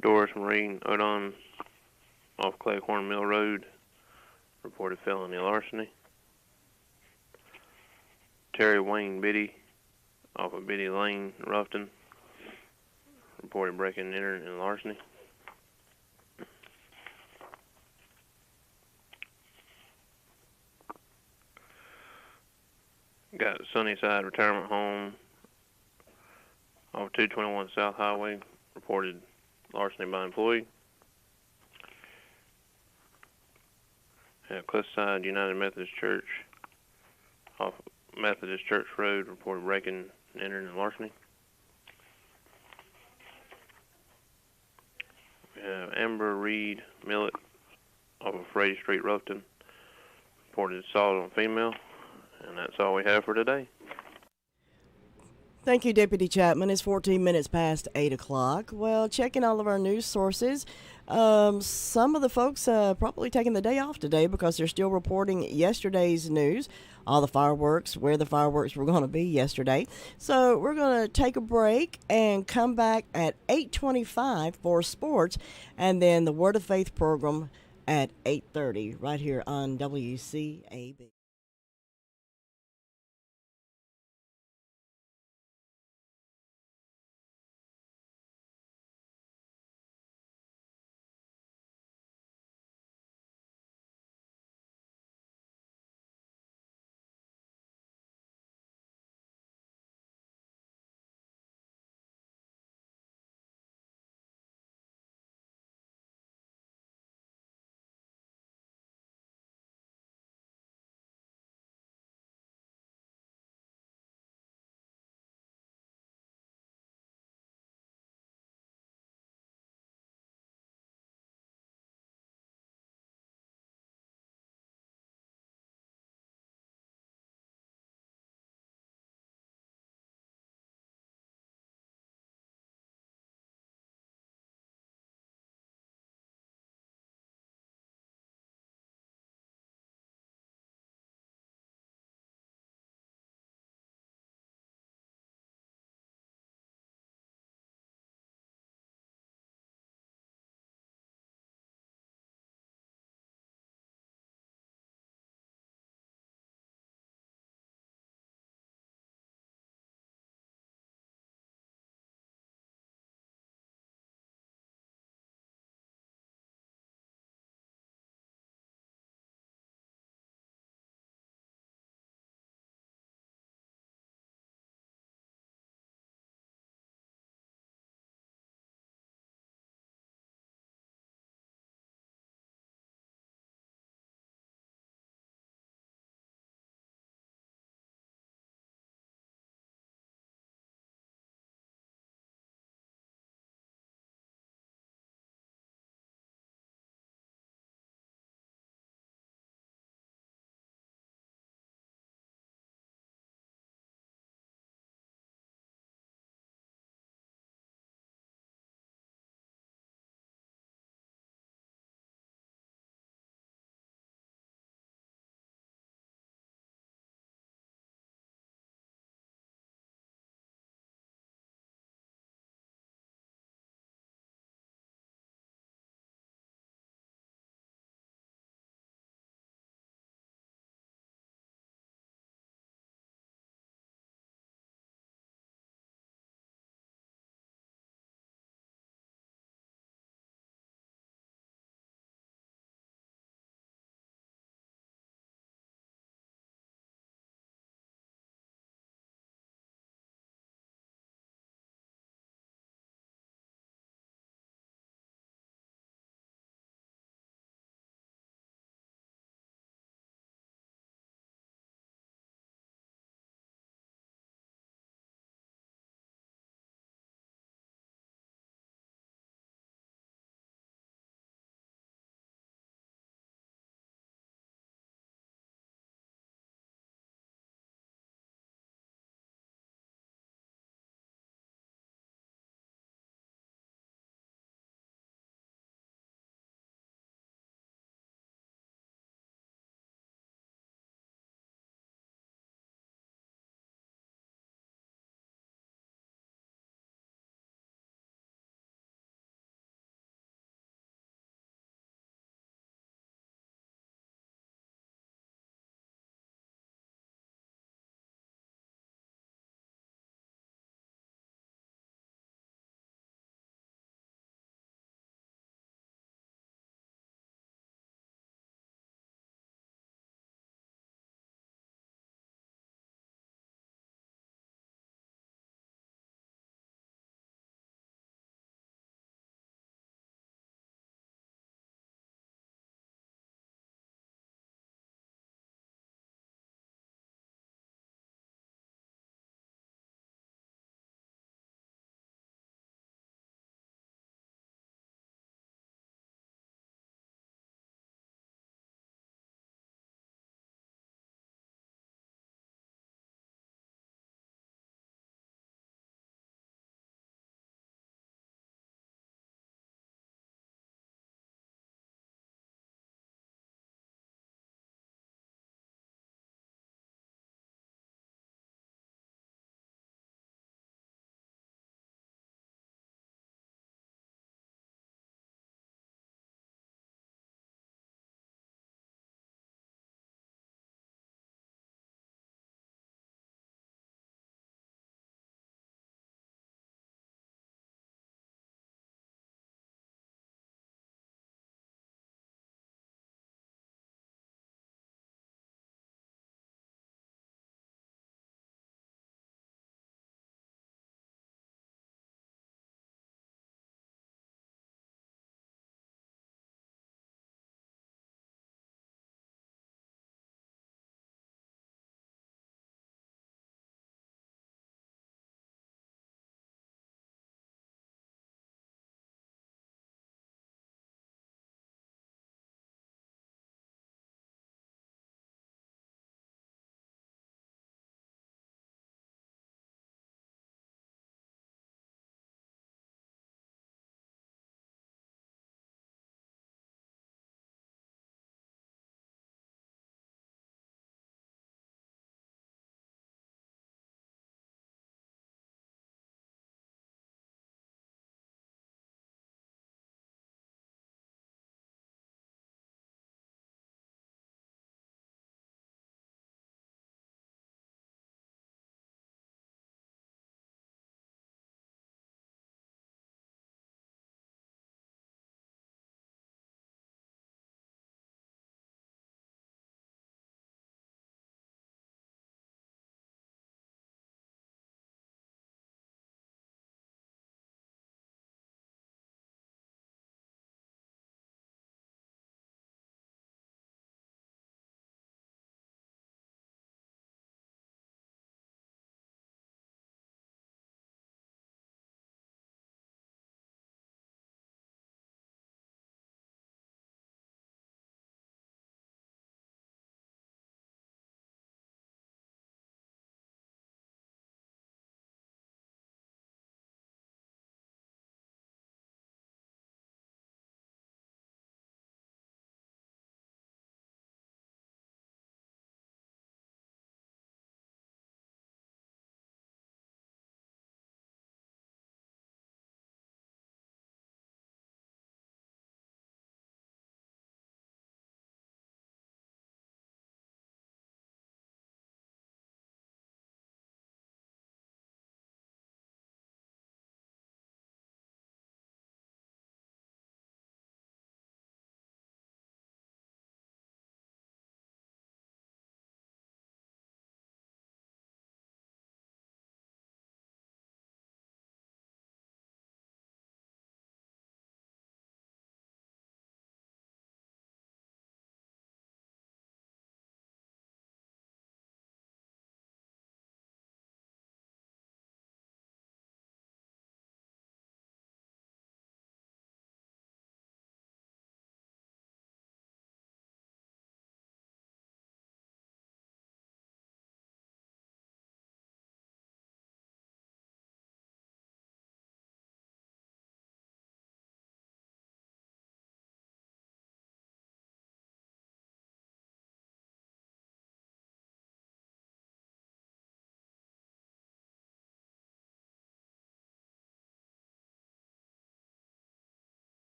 Doris Marie Odon off Cleghorn Mill Road, reported felony larceny. Terry Wayne Biddy off of Biddy Lane, Ruffton, reported breaking and entering and larceny. got Sunnyside Retirement Home off 221 South Highway, reported larceny by employee. Cliffside United Methodist Church off Methodist Church Road, reported breaking and entering and larceny. Amber Reed Millet off of Frady Street, Ruffton, reported assault on female. And that's all we have for today. Thank you, Deputy Chapman. It's 14 minutes past 8 o'clock. Well, checking all of our news sources. Some of the folks probably taking the day off today because they're still reporting yesterday's news, all the fireworks, where the fireworks were going to be yesterday. So we're going to take a break and come back at 8:25 for sports, and then the Word of Faith program at 8:30 right here on WCAB.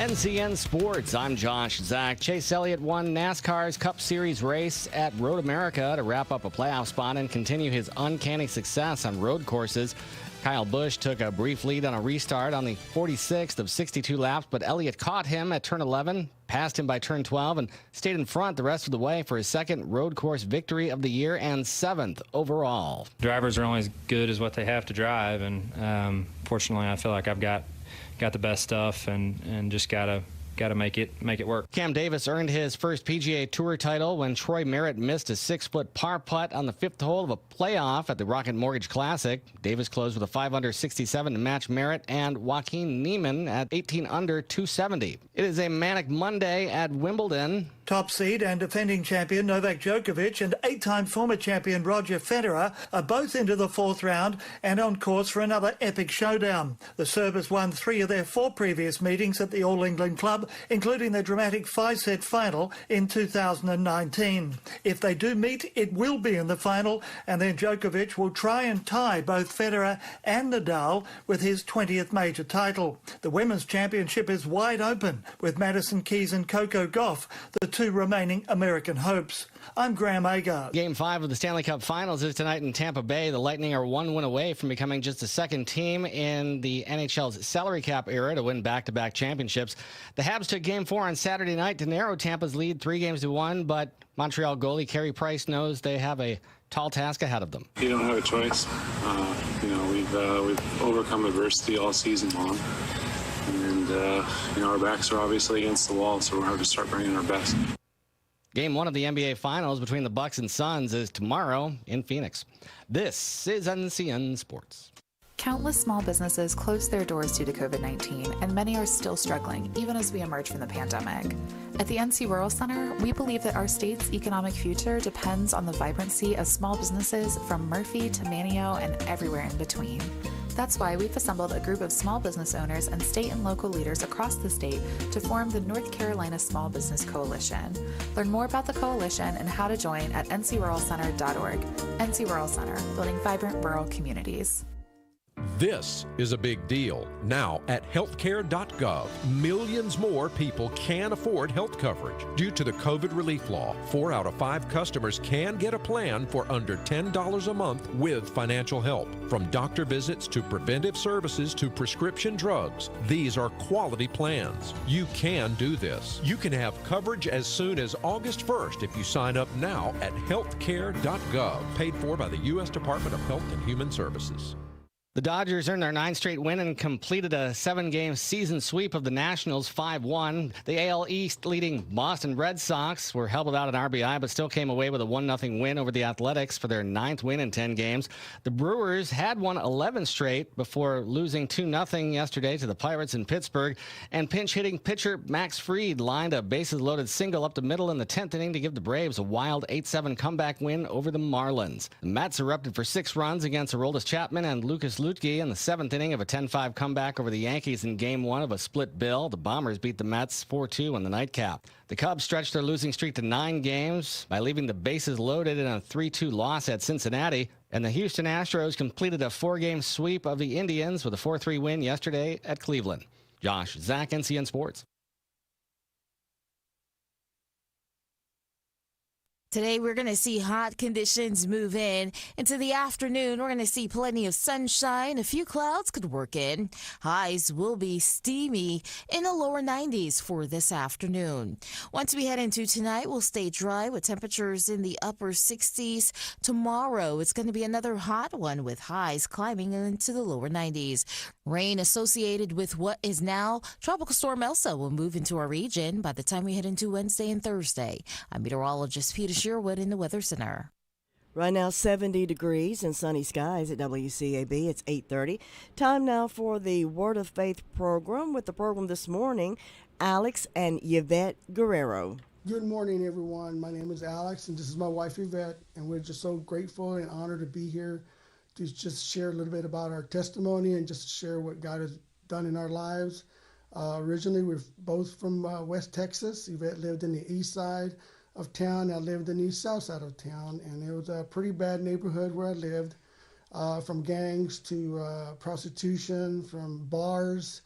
NCN Sports, I'm Josh Zach. Chase Elliott won NASCAR's Cup Series race at Road America to wrap up a playoff spot and continue his uncanny success on road courses. Kyle Busch took a brief lead on a restart on the 46th of 62 laps, but Elliott caught him at turn 11, passed him by turn 12, and stayed in front the rest of the way for his second road course victory of the year and 7th overall. Drivers are only as good as what they have to drive, and fortunately I feel like I've got the best stuff and just gotta make it work. Cam Davis earned his first PGA Tour title when Troy Merritt missed a 6-foot par putt on the 5th hole of a playoff at the Rocket Mortgage Classic. Davis closed with a 5-under 67 to match Merritt and Joaquin Niemann at 18-under 270. It is a manic Monday at Wimbledon. Top seed and defending champion Novak Djokovic and 8-time former champion Roger Federer are both into the 4th round and on course for another epic showdown. The Serbs won 3 of their 4 previous meetings at the All England Club, including their dramatic 5-set final in 2019. If they do meet, it will be in the final, and then Djokovic will try and tie both Federer and Nadal with his 20th major title. The Women's Championship is wide open, with Madison Keys and Coco Gauff the 2 remaining American hopes. I'm Graham Agar. Game 5 of the Stanley Cup Finals is tonight in Tampa Bay. The Lightning are 1 win away from becoming just the second team in the NHL's salary cap era to win back-to-back championships. The Habs took Game 4 on Saturday night to narrow Tampa's lead 3-1, but Montreal goalie Carey Price knows they have a tall task ahead of them. You don't have a choice. We've overcome adversity all season long. And, our backs are obviously against the wall, so we're going to start bringing our best. Game 1 of the NBA Finals between the Bucks and Suns is tomorrow in Phoenix. This is NCN Sports. Countless small businesses closed their doors due to COVID-19, and many are still struggling, even as we emerge from the pandemic. At the NC Rural Center, we believe that our state's economic future depends on the vibrancy of small businesses from Murphy to Manio and everywhere in between. That's why we've assembled a group of small business owners and state and local leaders across the state to form the North Carolina Small Business Coalition. Learn more about the coalition and how to join at ncruralcenter.org. NC Rural Center, building vibrant rural communities. This is a big deal. Now at healthcare.gov, millions more people can afford health coverage. Due to the COVID relief law, 4 out of 5 customers can get a plan for under $10 a month with financial help. From doctor visits to preventive services to prescription drugs, these are quality plans. You can do this. You can have coverage as soon as August 1st if you sign up now at healthcare.gov, paid for by the U.S. Department of Health and Human Services. The Dodgers earned their 9th straight win and completed a 7-game season sweep of the Nationals 5-1. The AL East leading Boston Red Sox were held without an RBI, but still came away with a 1-0 win over the Athletics for their 9th win in 10 games. The Brewers had won 11 straight before losing 2-0 yesterday to the Pirates in Pittsburgh. And pinch-hitting pitcher Max Fried lined a bases-loaded single up the middle in the 10th inning to give the Braves a wild 8-7 comeback win over the Marlins. The Mets erupted for 6 runs against Aroldis Chapman and Lucas Luetge in the 7th inning of a 10-5 comeback over the Yankees in Game 1 of a split bill. The Bombers beat the Mets 4-2 in the nightcap. The Cubs stretched their losing streak to 9 games by leaving the bases loaded in a 3-2 loss at Cincinnati. And the Houston Astros completed a 4-game sweep of the Indians with a 4-3 win yesterday at Cleveland. Josh Zach, NCN Sports. Today, we're going to see hot conditions move in. Into the afternoon, we're going to see plenty of sunshine. A few clouds could work in. Highs will be steamy in the lower 90s for this afternoon. Once we head into tonight, we'll stay dry with temperatures in the upper 60s. Tomorrow, it's going to be another hot one with highs climbing into the lower 90s. Rain associated with what is now Tropical Storm Elsa will move into our region by the time we head into Wednesday and Thursday. I'm meteorologist Peter Sherwood in the Weather Center. Right now, 70 degrees and sunny skies at WCAB. It's 8:30. Time now for the Word of Faith program. With the program this morning, Alex and Yvette Guerrero. Good morning, everyone. My name is Alex, and this is my wife, Yvette, and we're just so grateful and honored to be here to just share a little bit about our testimony and just share what God has done in our lives. Originally, we're both from West Texas. Yvette lived in the east side of town. I lived in the south side of town, and it was a pretty bad neighborhood where I lived, from gangs to prostitution, from bars,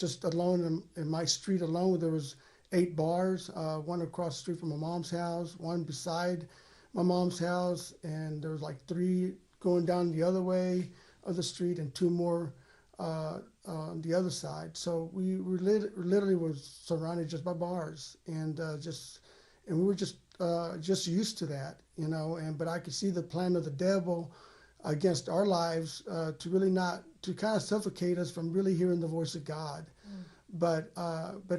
just alone in my street alone, there was 8 bars, one across the street from my mom's house, one beside my mom's house, and there was like 3 going down the other way of the street and 2 more on the other side. So we were literally was surrounded just by bars, and we were just used to that, you know. But I could see the plan of the devil against our lives to really not to kind of suffocate us from really hearing the voice of God. But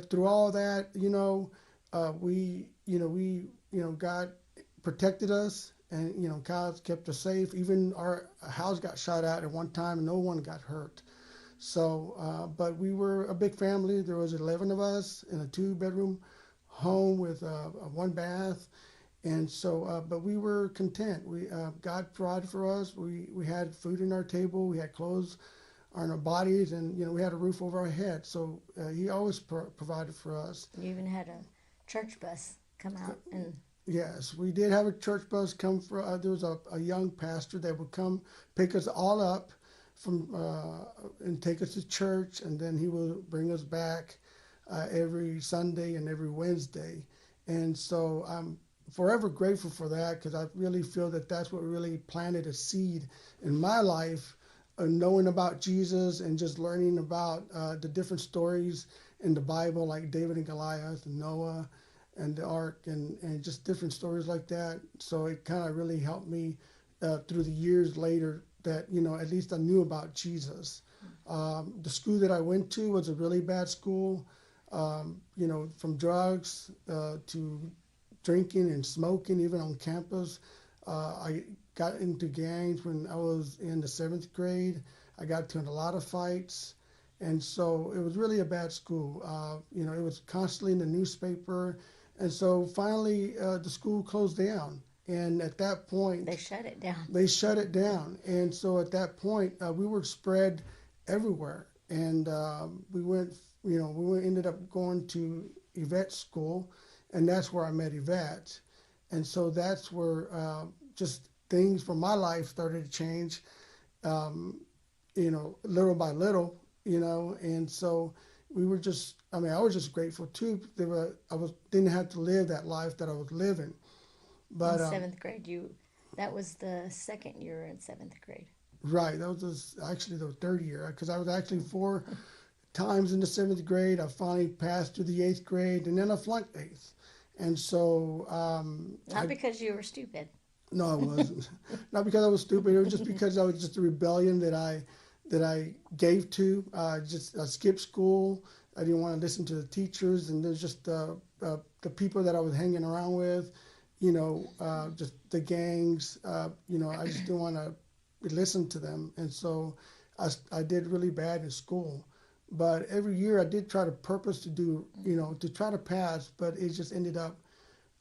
through all that, God protected us, and God kept us safe. Even our house got shot at one time, and no one got hurt. So, but we were a big family. There was 11 of us in a 2-bedroom home with a 1 bath, and so, but we were content. God provided for us. We had food on our table. We had clothes on our bodies, and we had a roof over our head. So He always provided for us. You even had a church bus come out and. Yes, we did have a church bus come for. There was a young pastor that would come pick us all up from and take us to church, and then he would bring us back every Sunday and every Wednesday. And so I'm forever grateful for that, because I really feel that that's what really planted a seed in my life, knowing about Jesus and just learning about the different stories in the Bible, like David and Goliath and Noah and the ark, and just different stories like that. So it kind of really helped me through the years later that, at least I knew about Jesus. The school that I went to was a really bad school, from drugs to drinking and smoking, even on campus. I got into gangs when I was in the 7th grade. I got into a lot of fights. And so it was really a bad school. It was constantly in the newspaper. And so finally, the school closed down. And at that point, they shut it down. They shut it down. And so at that point, we were spread everywhere. And we ended up going to Yvette's school, and that's where I met Yvette. And so that's where just things from my life started to change, little by little, and so we were just, I was just grateful too. Didn't have to live that life that I was living. But in 7th grade, that was the second year in 7th grade. Right, that was actually the 3rd year, because I was actually 4 times in the 7th grade. I finally passed to the 8th grade, and then I flunked 8th. And so not because you were stupid. No, I wasn't. Not because I was stupid. It was just because I was just a rebellion that I gave to. I skipped school. I didn't want to listen to the teachers, and there's just the people that I was hanging around with, just the gangs. I just didn't want to listen to them, and so I did really bad in school. But every year I did try to purpose to do, to try to pass, but it just ended up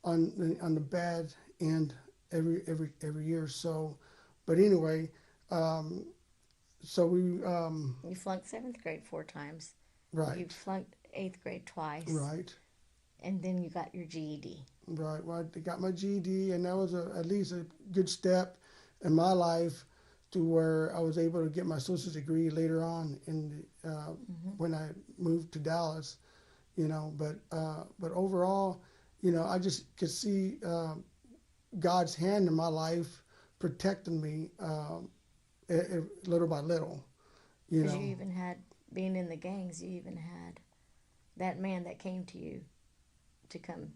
on the bad end every year. So, but anyway, so we. You flunked 7th grade 4 times. Right. You flunked 8th grade twice. Right. And then you got your GED. Right. Well, I got my GED, and that was at least a good step in my life, to where I was able to get my associate's degree later on when I moved to Dallas, But overall, I just could see God's hand in my life protecting me little by little. Because you even had, being in the gangs, you even had that man that came to you to come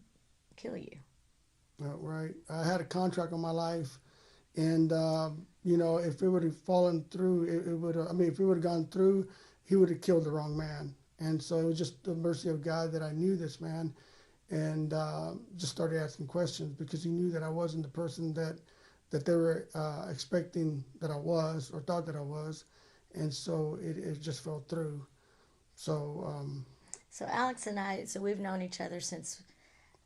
kill you. Right. I had a contract on my life. And, if it would have fallen through, if it would have gone through, he would have killed the wrong man. And so it was just the mercy of God that I knew this man, and just started asking questions, because he knew that I wasn't the person that they were expecting that I was, or thought that I was. And so it just fell through. So Alex and I, we've known each other since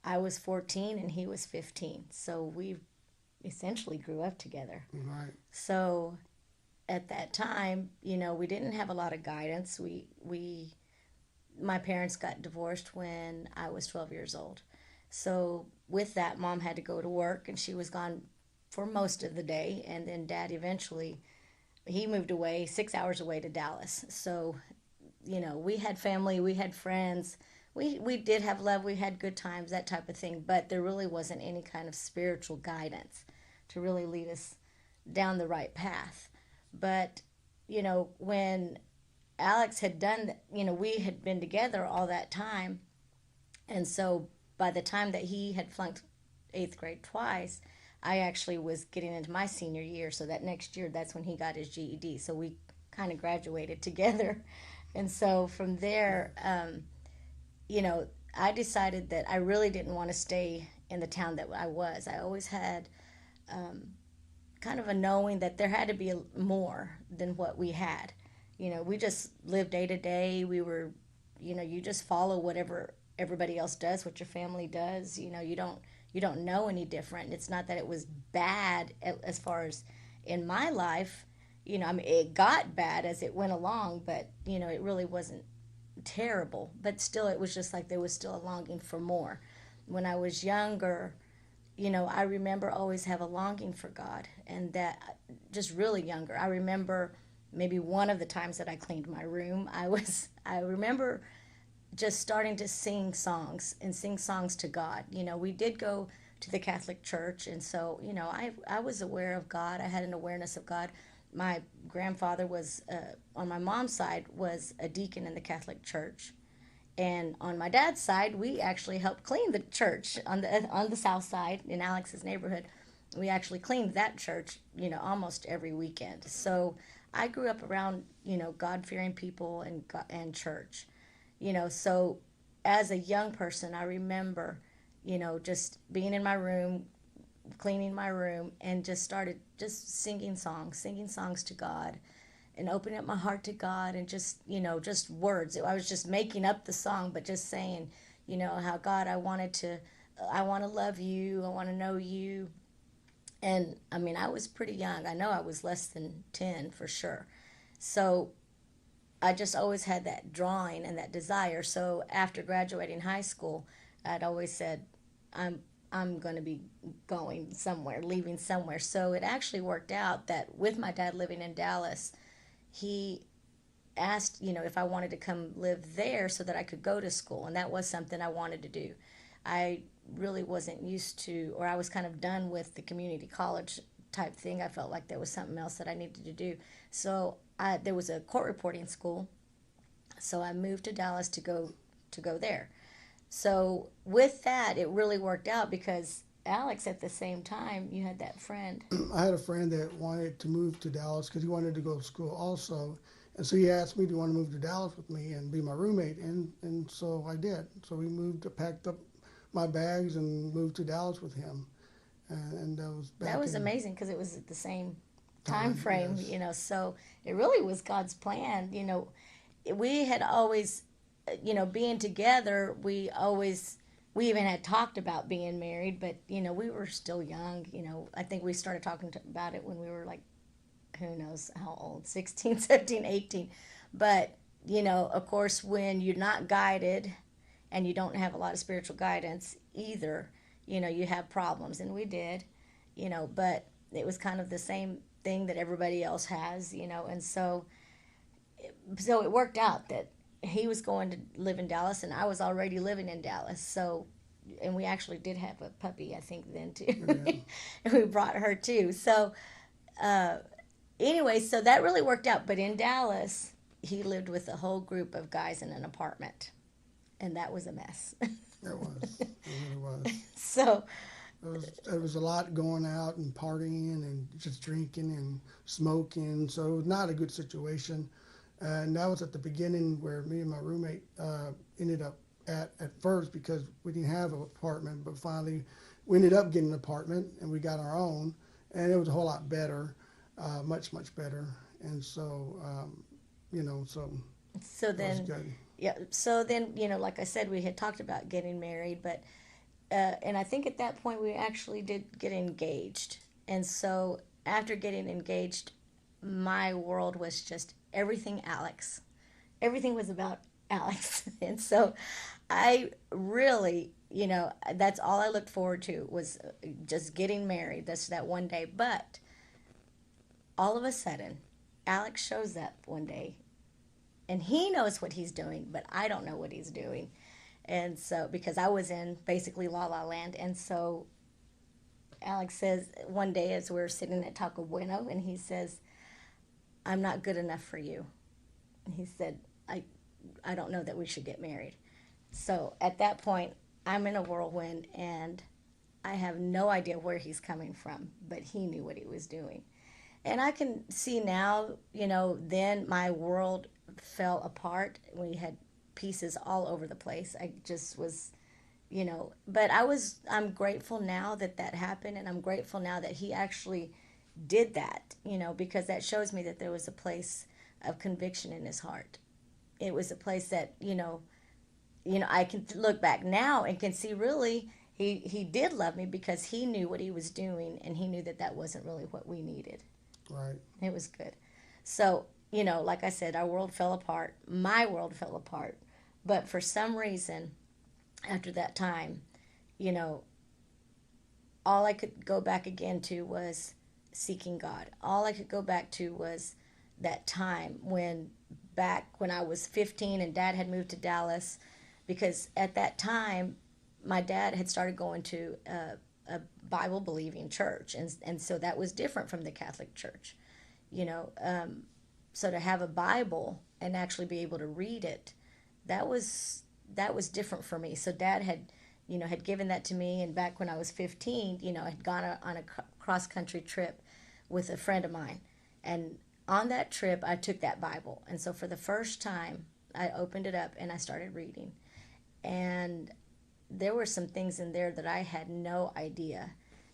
I was 14 and he was 15. So we essentially grew up together. Right. So at that time, we didn't have a lot of guidance. My parents got divorced when I was 12 years old. So with that, Mom had to go to work, and she was gone for most of the day. And then Dad eventually, he moved away 6 hours away to Dallas. So we had family, we had friends, we did have love, we had good times, that type of thing, but there really wasn't any kind of spiritual guidance to really lead us down the right path. But, when Alex had done, we had been together all that time. And so by the time that he had flunked 8th grade twice, I actually was getting into my senior year. So that next year, that's when he got his GED. So we kind of graduated together. And so from there, I decided that I really didn't want to stay in the town that I was. I always had kind of a knowing that there had to be more than what we had. We just lived day to day. We were, you just follow whatever everybody else does, what your family does. You don't know any different. It's not that it was bad as far as in my life. It got bad as it went along, but it really wasn't terrible. But still, it was just like there was still a longing for more. When I was younger, I remember always have a longing for God, and that just really younger. I remember maybe one of the times that I cleaned my room, I remember just starting to sing songs to God. We did go to the Catholic Church, and so, I was aware of God. I had an awareness of God. My grandfather was, on my mom's side, was a deacon in the Catholic Church. And on my dad's side, we actually helped clean the church on the south side in Alex's neighborhood. We actually cleaned that church, almost every weekend. So I grew up around, God-fearing people and church. So as a young person, I remember, just being in my room, cleaning my room, and just started just singing songs to God, and opening up my heart to God, and just words. I was just making up the song, but just saying, how God, I want to love you, I want to know you. And I was pretty young. I know I was less than 10 for sure. So I just always had that drawing and that desire. So after graduating high school, I'd always said, I'm going to be going somewhere, leaving somewhere. So it actually worked out that with my dad living in Dallas, he asked, if I wanted to come live there so that I could go to school. And that was something I wanted to do. I really wasn't used to, or I was kind of done with the community college type thing. I felt like there was something else that I needed to do. So there was a court reporting school. So I moved to Dallas to go there. So with that, it really worked out because Alex, at the same time, you had that friend. I had a friend that wanted to move to Dallas because he wanted to go to school also. And so he asked me, do you want to move to Dallas with me and be my roommate? And so I did. So we moved, packed up my bags and moved to Dallas with him. And that was amazing because it was at the same time frame, yes. So it really was God's plan. We had always, being together, we even had talked about being married, but, we were still young. I think we started talking about it when we were like, who knows how old, 16, 17, 18. But, of course, when you're not guided and you don't have a lot of spiritual guidance either, you have problems. And we did, but it was kind of the same thing that everybody else has, and so it worked out that he was going to live in Dallas and I was already living in Dallas. So, and we actually did have a puppy, I think, then too. Yeah. And we brought her too. So, anyway, so that really worked out. But in Dallas, he lived with a whole group of guys in an apartment, and that was a mess. It was. It really was. So there was a lot going out and partying and just drinking and smoking. So it was not a good situation. And that was at the beginning where me and my roommate ended up at first because we didn't have an apartment, but finally we ended up getting an apartment and we got our own, and it was a whole lot better, much better. And so, so then, yeah. So then, like I said, we had talked about getting married, but and I think at that point we actually did get engaged. And so after getting engaged, my world was just everything Alex. Everything was about Alex. And so I really, that's all I looked forward to was just getting married. That's that one day. But all of a sudden, Alex shows up one day And he knows what he's doing, but I don't know what he's doing. And so, because I was in basically La La Land. And so Alex says one day as we're sitting at Taco Bueno, and he says, I'm not good enough for you. And he said, I don't know that we should get married. So at that point, I'm in a whirlwind, and I have no idea where he's coming from, but he knew what he was doing. And I can see now, then my world fell apart. We had pieces all over the place. I just was, but I'm grateful now that that happened, and I'm grateful now that he actually did that, because that shows me that there was a place of conviction in his heart. It was a place that, I can look back now and can see really he did love me, because he knew what he was doing, and he knew that that wasn't really what we needed. Right. It was good. So, like I said, our world fell apart. My world fell apart. But for some reason, after that time, all I could go back again to was seeking God. All I could go back to was that time back when I was 15 and Dad had moved to Dallas, because at that time, my dad had started going to a Bible-believing church, and so that was different from the Catholic Church, so to have a Bible and actually be able to read it, that was different for me. So Dad had given that to me, and back when I was 15, had gone on a cross-country trip with a friend of mine, and on that trip I took that Bible, and so for the first time I opened it up and I started reading, and there were some things in there that I had no idea.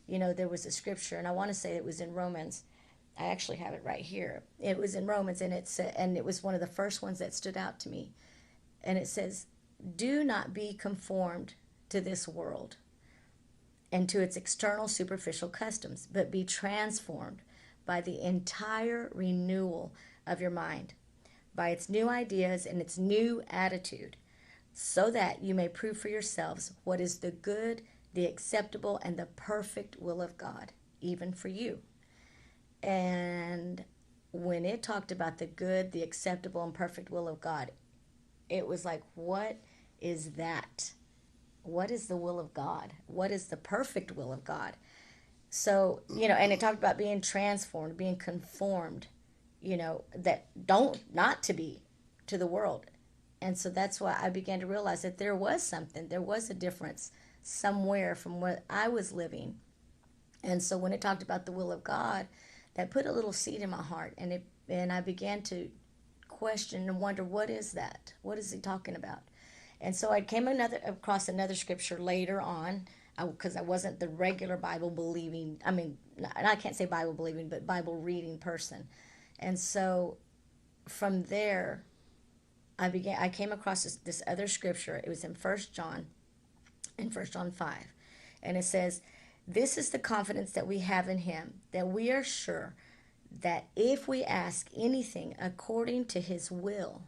There was a scripture, and I want to say it was in Romans. I actually have it right here. It was in Romans, and it was one of the first ones that stood out to me. And it says, "Do not be conformed to this world and to its external superficial customs, but be transformed by the entire renewal of your mind, by its new ideas and its new attitude, so that you may prove for yourselves what is the good, the acceptable, and the perfect will of God, even for you." And when it talked about the good, the acceptable, and perfect will of God, it was like, what is that? What is the will of God? What is the perfect will of God? So, and it talked about being transformed, being conformed, that not to be to the world. And so that's why I began to realize that there was a difference somewhere from what I was living. And so when it talked about the will of God, that put a little seed in my heart, and I began to question and wonder, what is that? What is he talking about? And so I came across another scripture later on, because I wasn't the regular Bible believing, and I can't say Bible believing, but Bible reading person. And so from there, I came across this other scripture. It was in 1 John 5. And it says, "This is the confidence that we have in him, that we are sure that if we ask anything according to his will,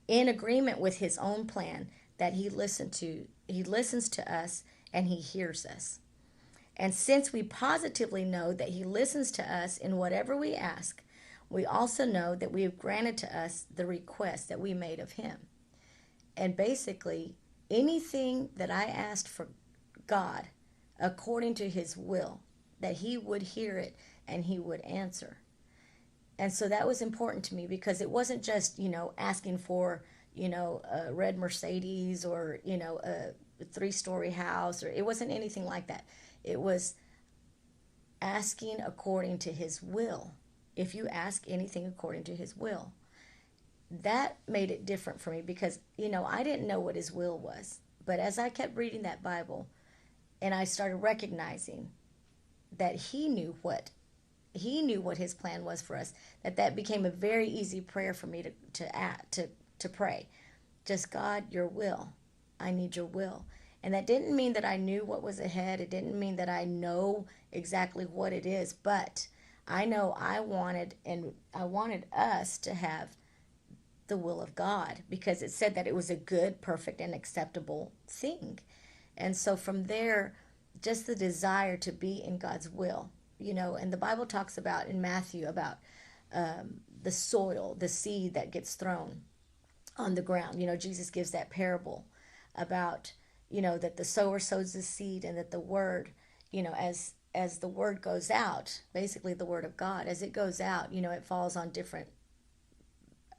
in agreement with his own plan, that he listens to us and he hears us. And since we positively know that he listens to us in whatever we ask, we also know that we have granted to us the request that we made of him." And basically, anything that I asked for God according to his will, that he would hear it and he would answer. And so that was important to me, because it wasn't just, asking for, a red Mercedes or, a 3-story house, or it wasn't anything like that. It was asking according to his will. If you ask anything according to his will, that made it different for me, because, I didn't know what his will was. But as I kept reading that Bible, and I started recognizing that he knew what his plan was for us, that became a very easy prayer for me to pray. Just, God, your will. I need your will. And that didn't mean that I knew what was ahead. It didn't mean that I know exactly what it is, but I know I wanted us to have the will of God, because it said that it was a good, perfect, and acceptable thing. And so from there, just the desire to be in God's will, and the Bible talks about in Matthew about the soil, the seed that gets thrown. on the ground. Jesus gives that parable about, that the sower sows the seed, and that the word, as the word goes out, basically the word of God, as it goes out, it falls on different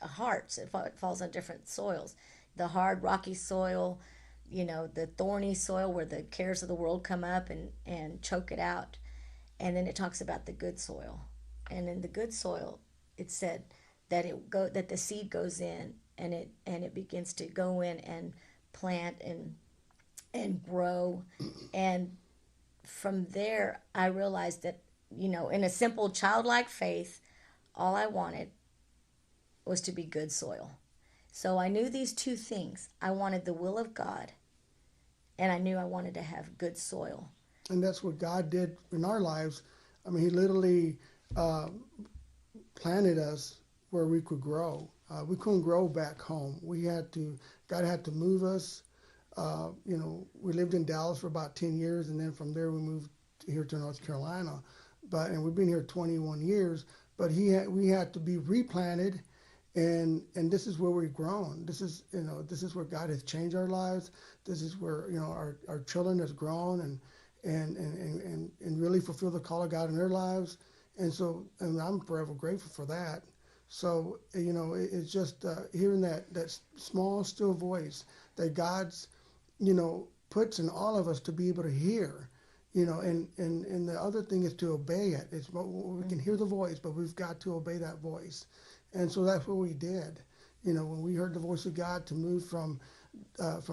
hearts. It falls on different soils. The hard, rocky soil, the thorny soil where the cares of the world come up and choke it out. And then it talks about the good soil. And in the good soil, it said that that the seed goes in, and it begins to go in and plant and grow. And from there, I realized that, in a simple childlike faith, all I wanted was to be good soil. So I knew these two things. I wanted the will of God, and I knew I wanted to have good soil. And that's what God did in our lives. I mean, He literally planted us where we could grow. We couldn't grow back home. God had to move us. We lived in Dallas for about 10 years, and then from there we moved here to North Carolina. And we've been here 21 years. But we had to be replanted, and this is where we've grown. This is where God has changed our lives. This is where our children has grown and really fulfill the call of God in their lives. And I'm forever grateful for that. So, it's just hearing that small, still voice that God's, puts in all of us to be able to hear, and the other thing is to obey it. We can hear the voice, but we've got to obey that voice. And so that's what we did. When we heard the voice of God to move from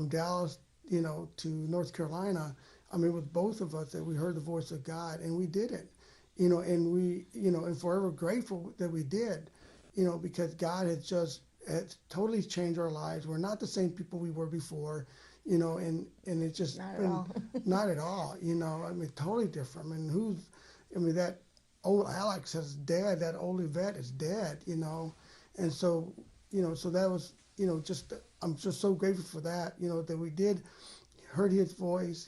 Dallas, to North Carolina, I mean, with both of us, that we heard the voice of God, and we did it, and we, and forever grateful that we did, because God has totally changed our lives. We're not the same people we were before, and it's just not at all. Not at all, I mean, totally different. I mean, that old Alex is dead, that old Yvette is dead, and so, so that was, I'm just so grateful for that, that we did hear his voice,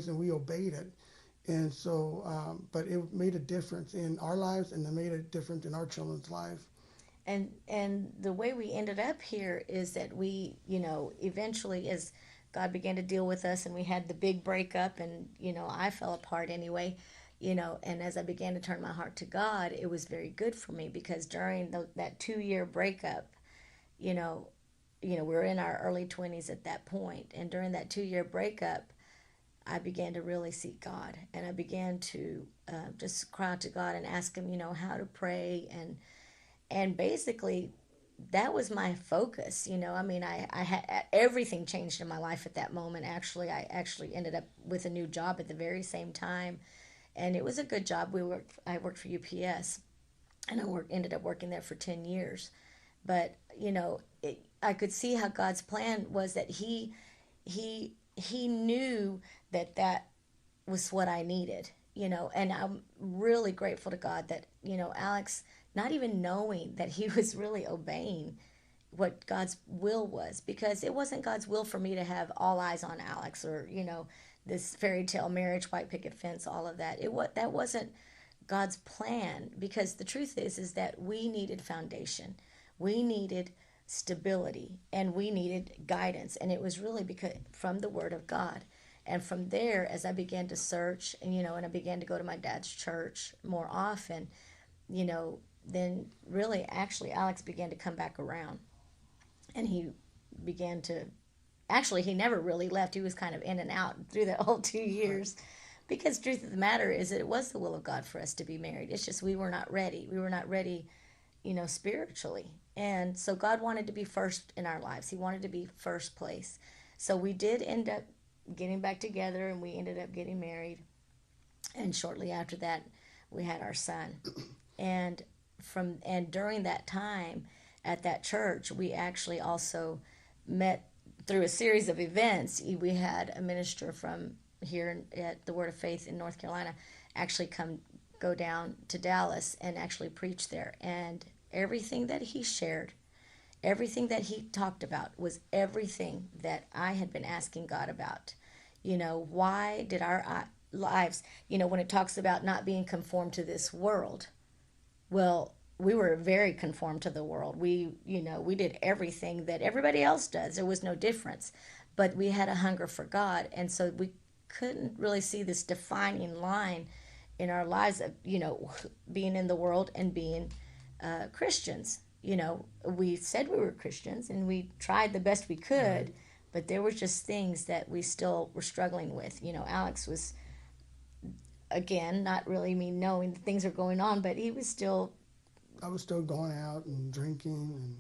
and we obeyed it. And so, but it made a difference in our lives, and it made a difference in our children's lives. And the way we ended up here is that we, eventually, as God began to deal with us, and we had the big breakup, and, I fell apart anyway, and as I began to turn my heart to God, it was very good for me, because during that 2-year breakup, we were in our early 20s at that point, and during that 2-year breakup, I began to really seek God, and I began to just cry out to God and ask Him, how to pray, and basically that was my focus. I mean, I had everything changed in my life at that moment. Actually, I ended up with a new job at the very same time, and it was a good job. I worked for UPS, and ended up working there for 10 years, but I could see how God's plan was, that He knew that was what I needed, and I'm really grateful to God that, Alex, not even knowing that he was really obeying what God's will was, because it wasn't God's will for me to have all eyes on Alex, or, this fairy tale marriage, white picket fence, all of that. That wasn't God's plan, because the truth is that we needed foundation. We needed stability, and we needed guidance, and it was really because from the Word of God. And from there, as I began to search, and and I began to go to my dad's church more often, then really, actually, Alex began to come back around, and he began to, actually, he never really left. He was kind of in and out through that whole 2 years, because the truth of the matter is that it was the will of God for us to be married. It's just we were not ready. We were not ready, spiritually. And so God wanted to be first in our lives. He wanted to be first place. So we did end up getting back together, and we ended up getting married. And shortly after that, we had our son. And during that time at that church, we actually also met through a series of events. We had a minister from here at the Word of Faith in North Carolina actually go down to Dallas and actually preach there. And everything that he shared, everything that he talked about, was everything that I had been asking God about. Why did our lives, when it talks about not being conformed to this world, well, we were very conformed to the world. We did everything that everybody else does. There was no difference, but we had a hunger for God, and so we couldn't really see this defining line in our lives of being in the world and being Christians. We said we were Christians, and we tried the best we could, Right. but there were just things that we still were struggling with. Alex was, again, not really me knowing that things are going on, but he was still. I was still going out and drinking,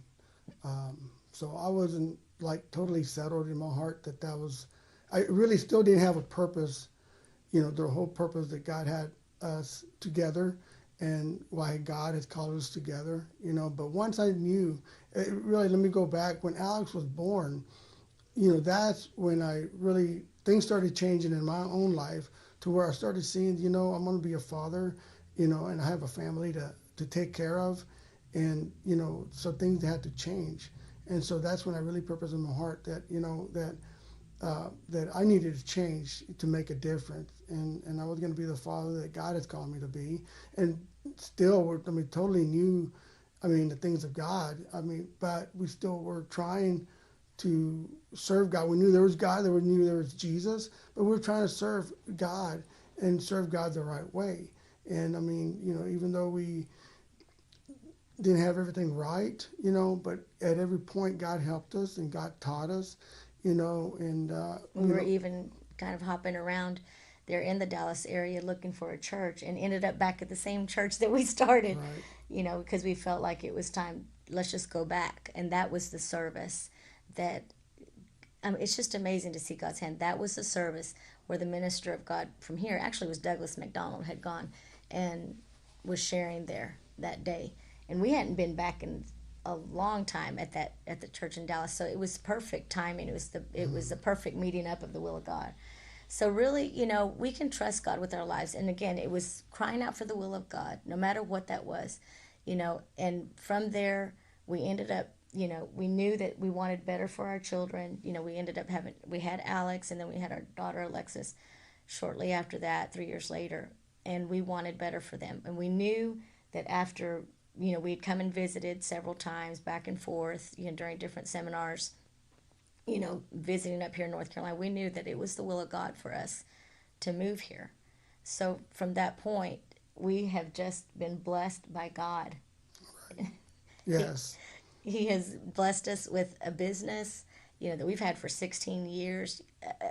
and so I wasn't like totally settled in my heart that was. I really still didn't have a purpose, the whole purpose that God had us together, and why God has called us together. But once I knew, let me go back when Alex was born. That's when I really things started changing in my own life to where I started seeing, I'm going to be a father, and I have a family to take care of, and so things had to change, and so that's when I really purposed in my heart that that I needed to change to make a difference, and I was going to be the father that God has called me to be, and still totally new, the things of God, but we still were trying to serve God. We knew there was God, we knew there was Jesus, but we were trying to serve God and serve God the right way. And even though we didn't have everything right, but at every point God helped us and God taught us, and we were even kind of hopping around there in the Dallas area looking for a church, and ended up back at the same church that we started, right. Because we felt like it was time, let's just go back. And that was the service that, it's just amazing to see God's hand. That was the service where the minister of God from here, actually was Douglas McDonald, had gone and was sharing there that day. And we hadn't been back in a long time at the church in Dallas, so it was perfect timing. It was the perfect meeting up of the will of God. So really, we can trust God with our lives. And again, it was crying out for the will of God, no matter what that was, and from there we ended up, we knew that we wanted better for our children. We ended up we had Alex, and then we had our daughter Alexis shortly after that, 3 years later, and we wanted better for them. And we knew that after, we'd come and visited several times back and forth, during different seminars, visiting up here in North Carolina, we knew that it was the will of God for us to move here. So from that point, we have just been blessed by God. Right. Yes. He has blessed us with a business, that we've had for 16 years.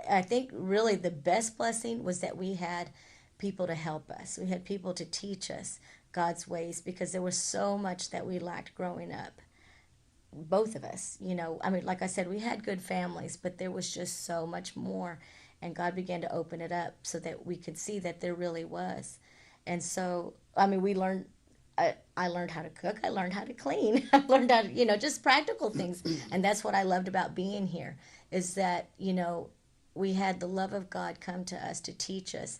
I think really the best blessing was that we had people to help us. We had people to teach us God's ways, because there was so much that we lacked growing up. Both of us, like I said, we had good families, but there was just so much more. And God began to open it up so that we could see that there really was. And so, we learned, I learned how to cook. I learned how to clean. I learned how to, just practical things. And that's what I loved about being here, is that, we had the love of God come to us to teach us.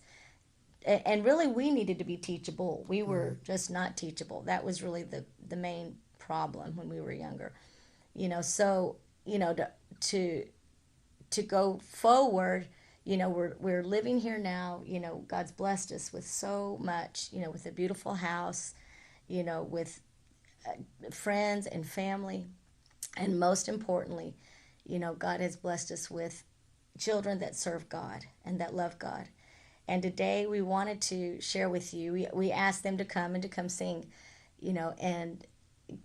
And really, we needed to be teachable. We were just not teachable. That was really the main problem when we were younger. So, to go forward, we're living here now. God's blessed us with so much, with a beautiful house, with friends and family. And most importantly, God has blessed us with children that serve God and that love God. And today we wanted to share with you, we asked them to come sing, and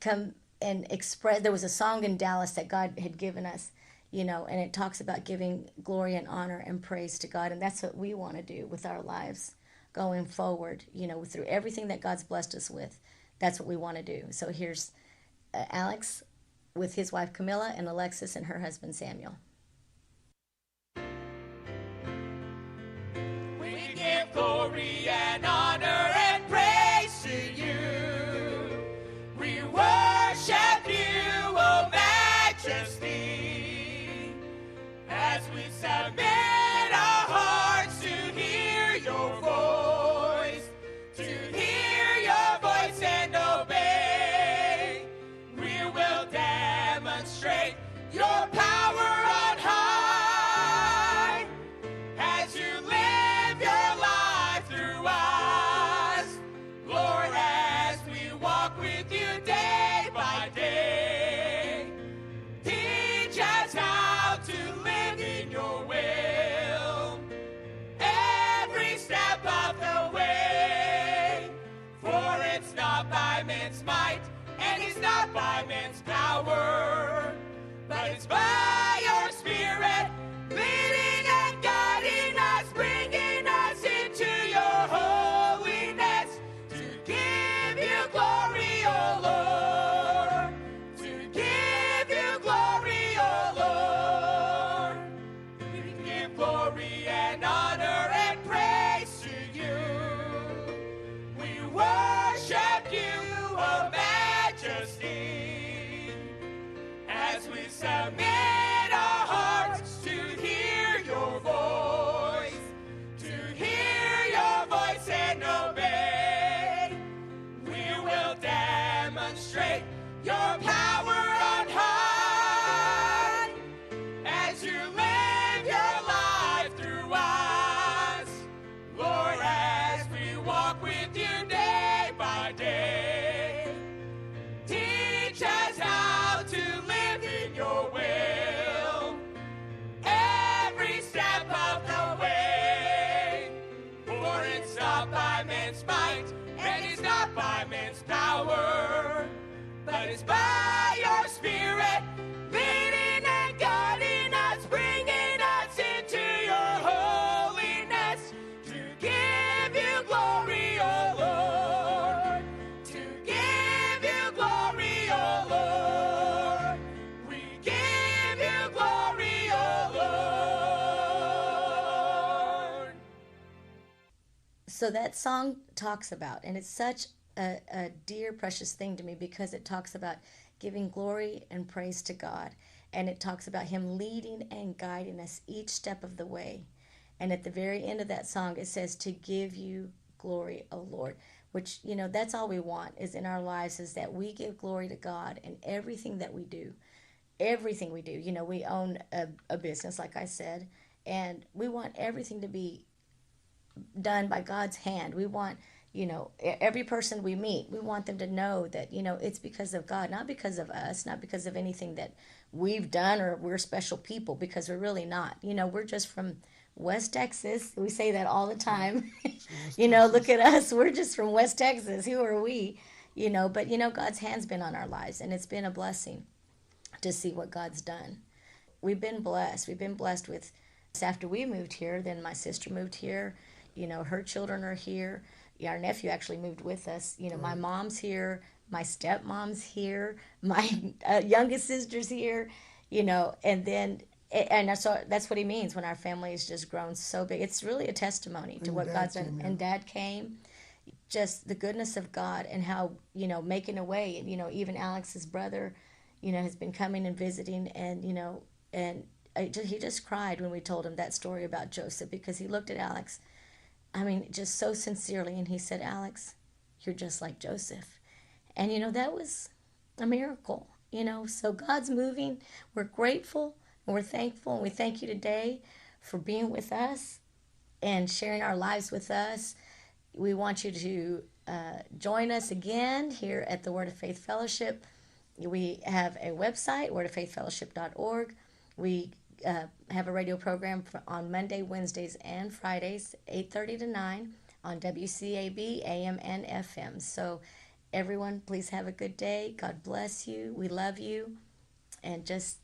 come and express. There was a song in Dallas that God had given us, and it talks about giving glory and honor and praise to God. And that's what we want to do with our lives going forward, through everything that God's blessed us with. That's what we want to do. So here's Alex with his wife Camilla, and Alexis and her husband Samuel. We give glory and honor and praise to you. We worship you, O Majesty, as we submit our hearts to hear your voice, and obey. We will demonstrate your power. And it's not by man's power, but it's by your Spirit, leading and guiding us, bringing us into your holiness, to give you glory, O Lord, to give you glory, O Lord. We give glory and honor and praise to you. We worship you, O Majesty, as we submit our hearts to hear your voice, and obey. We will demonstrate your power on high as you live your life through us, Lord, as we walk with you day by day. Teach us how to live in your will every step of the way. For it's not by man's might, and it's not by man's power, but it's by your Spirit, leading and guiding us, bringing us into your holiness, to give you glory, O Lord, to give you glory, O Lord. We give you glory, O Lord. So that song talks about, and it's such a dear, precious thing to me, because it talks about giving glory and praise to God. And it talks about him leading and guiding us each step of the way. And at the very end of that song, it says, to give you glory, O Lord. Which, you know, that's all we want is in our lives, is that we give glory to God in everything that we do. Everything we do. You know, we own a business, like I said, and we want everything to be done by God's hand. We want, you know, every person we meet, we want them to know that, you know, it's because of God, not because of us, not because of anything that we've done or we're special people, because we're really not. You know, we're just from West Texas. We say that all the time. You know, look at us. We're just from West Texas. Who are we? You know, but, you know, God's hand's been on our lives, and it's been a blessing to see what God's done. We've been blessed. We've been blessed with, after we moved here, then my sister moved here. You know, her children are here. Yeah, our nephew actually moved with us. You know, my mom's here. My stepmom's here. My youngest sister's here. You know, and then, and so that's what he means when our family has just grown so big. It's really a testimony to what God's done. And Dad came. Just the goodness of God and how, you know, making a way. And, you know, even Alex's brother, you know, has been coming and visiting. And, you know, and he just cried when we told him that story about Joseph, because he looked at Alex, I mean, just so sincerely, and he said, Alex, you're just like Joseph. And, you know, that was a miracle, you know. So God's moving. We're grateful and we're thankful, and we thank you today for being with us and sharing our lives with us. We want you to join us again here at the Word of Faith Fellowship. We have a website, wordoffaithfellowship.org. We have a radio program on Monday, Wednesdays, and Fridays, 8:30 to 9 on WCAB AM and FM. So everyone, please have a good day. God bless you. We love you. And just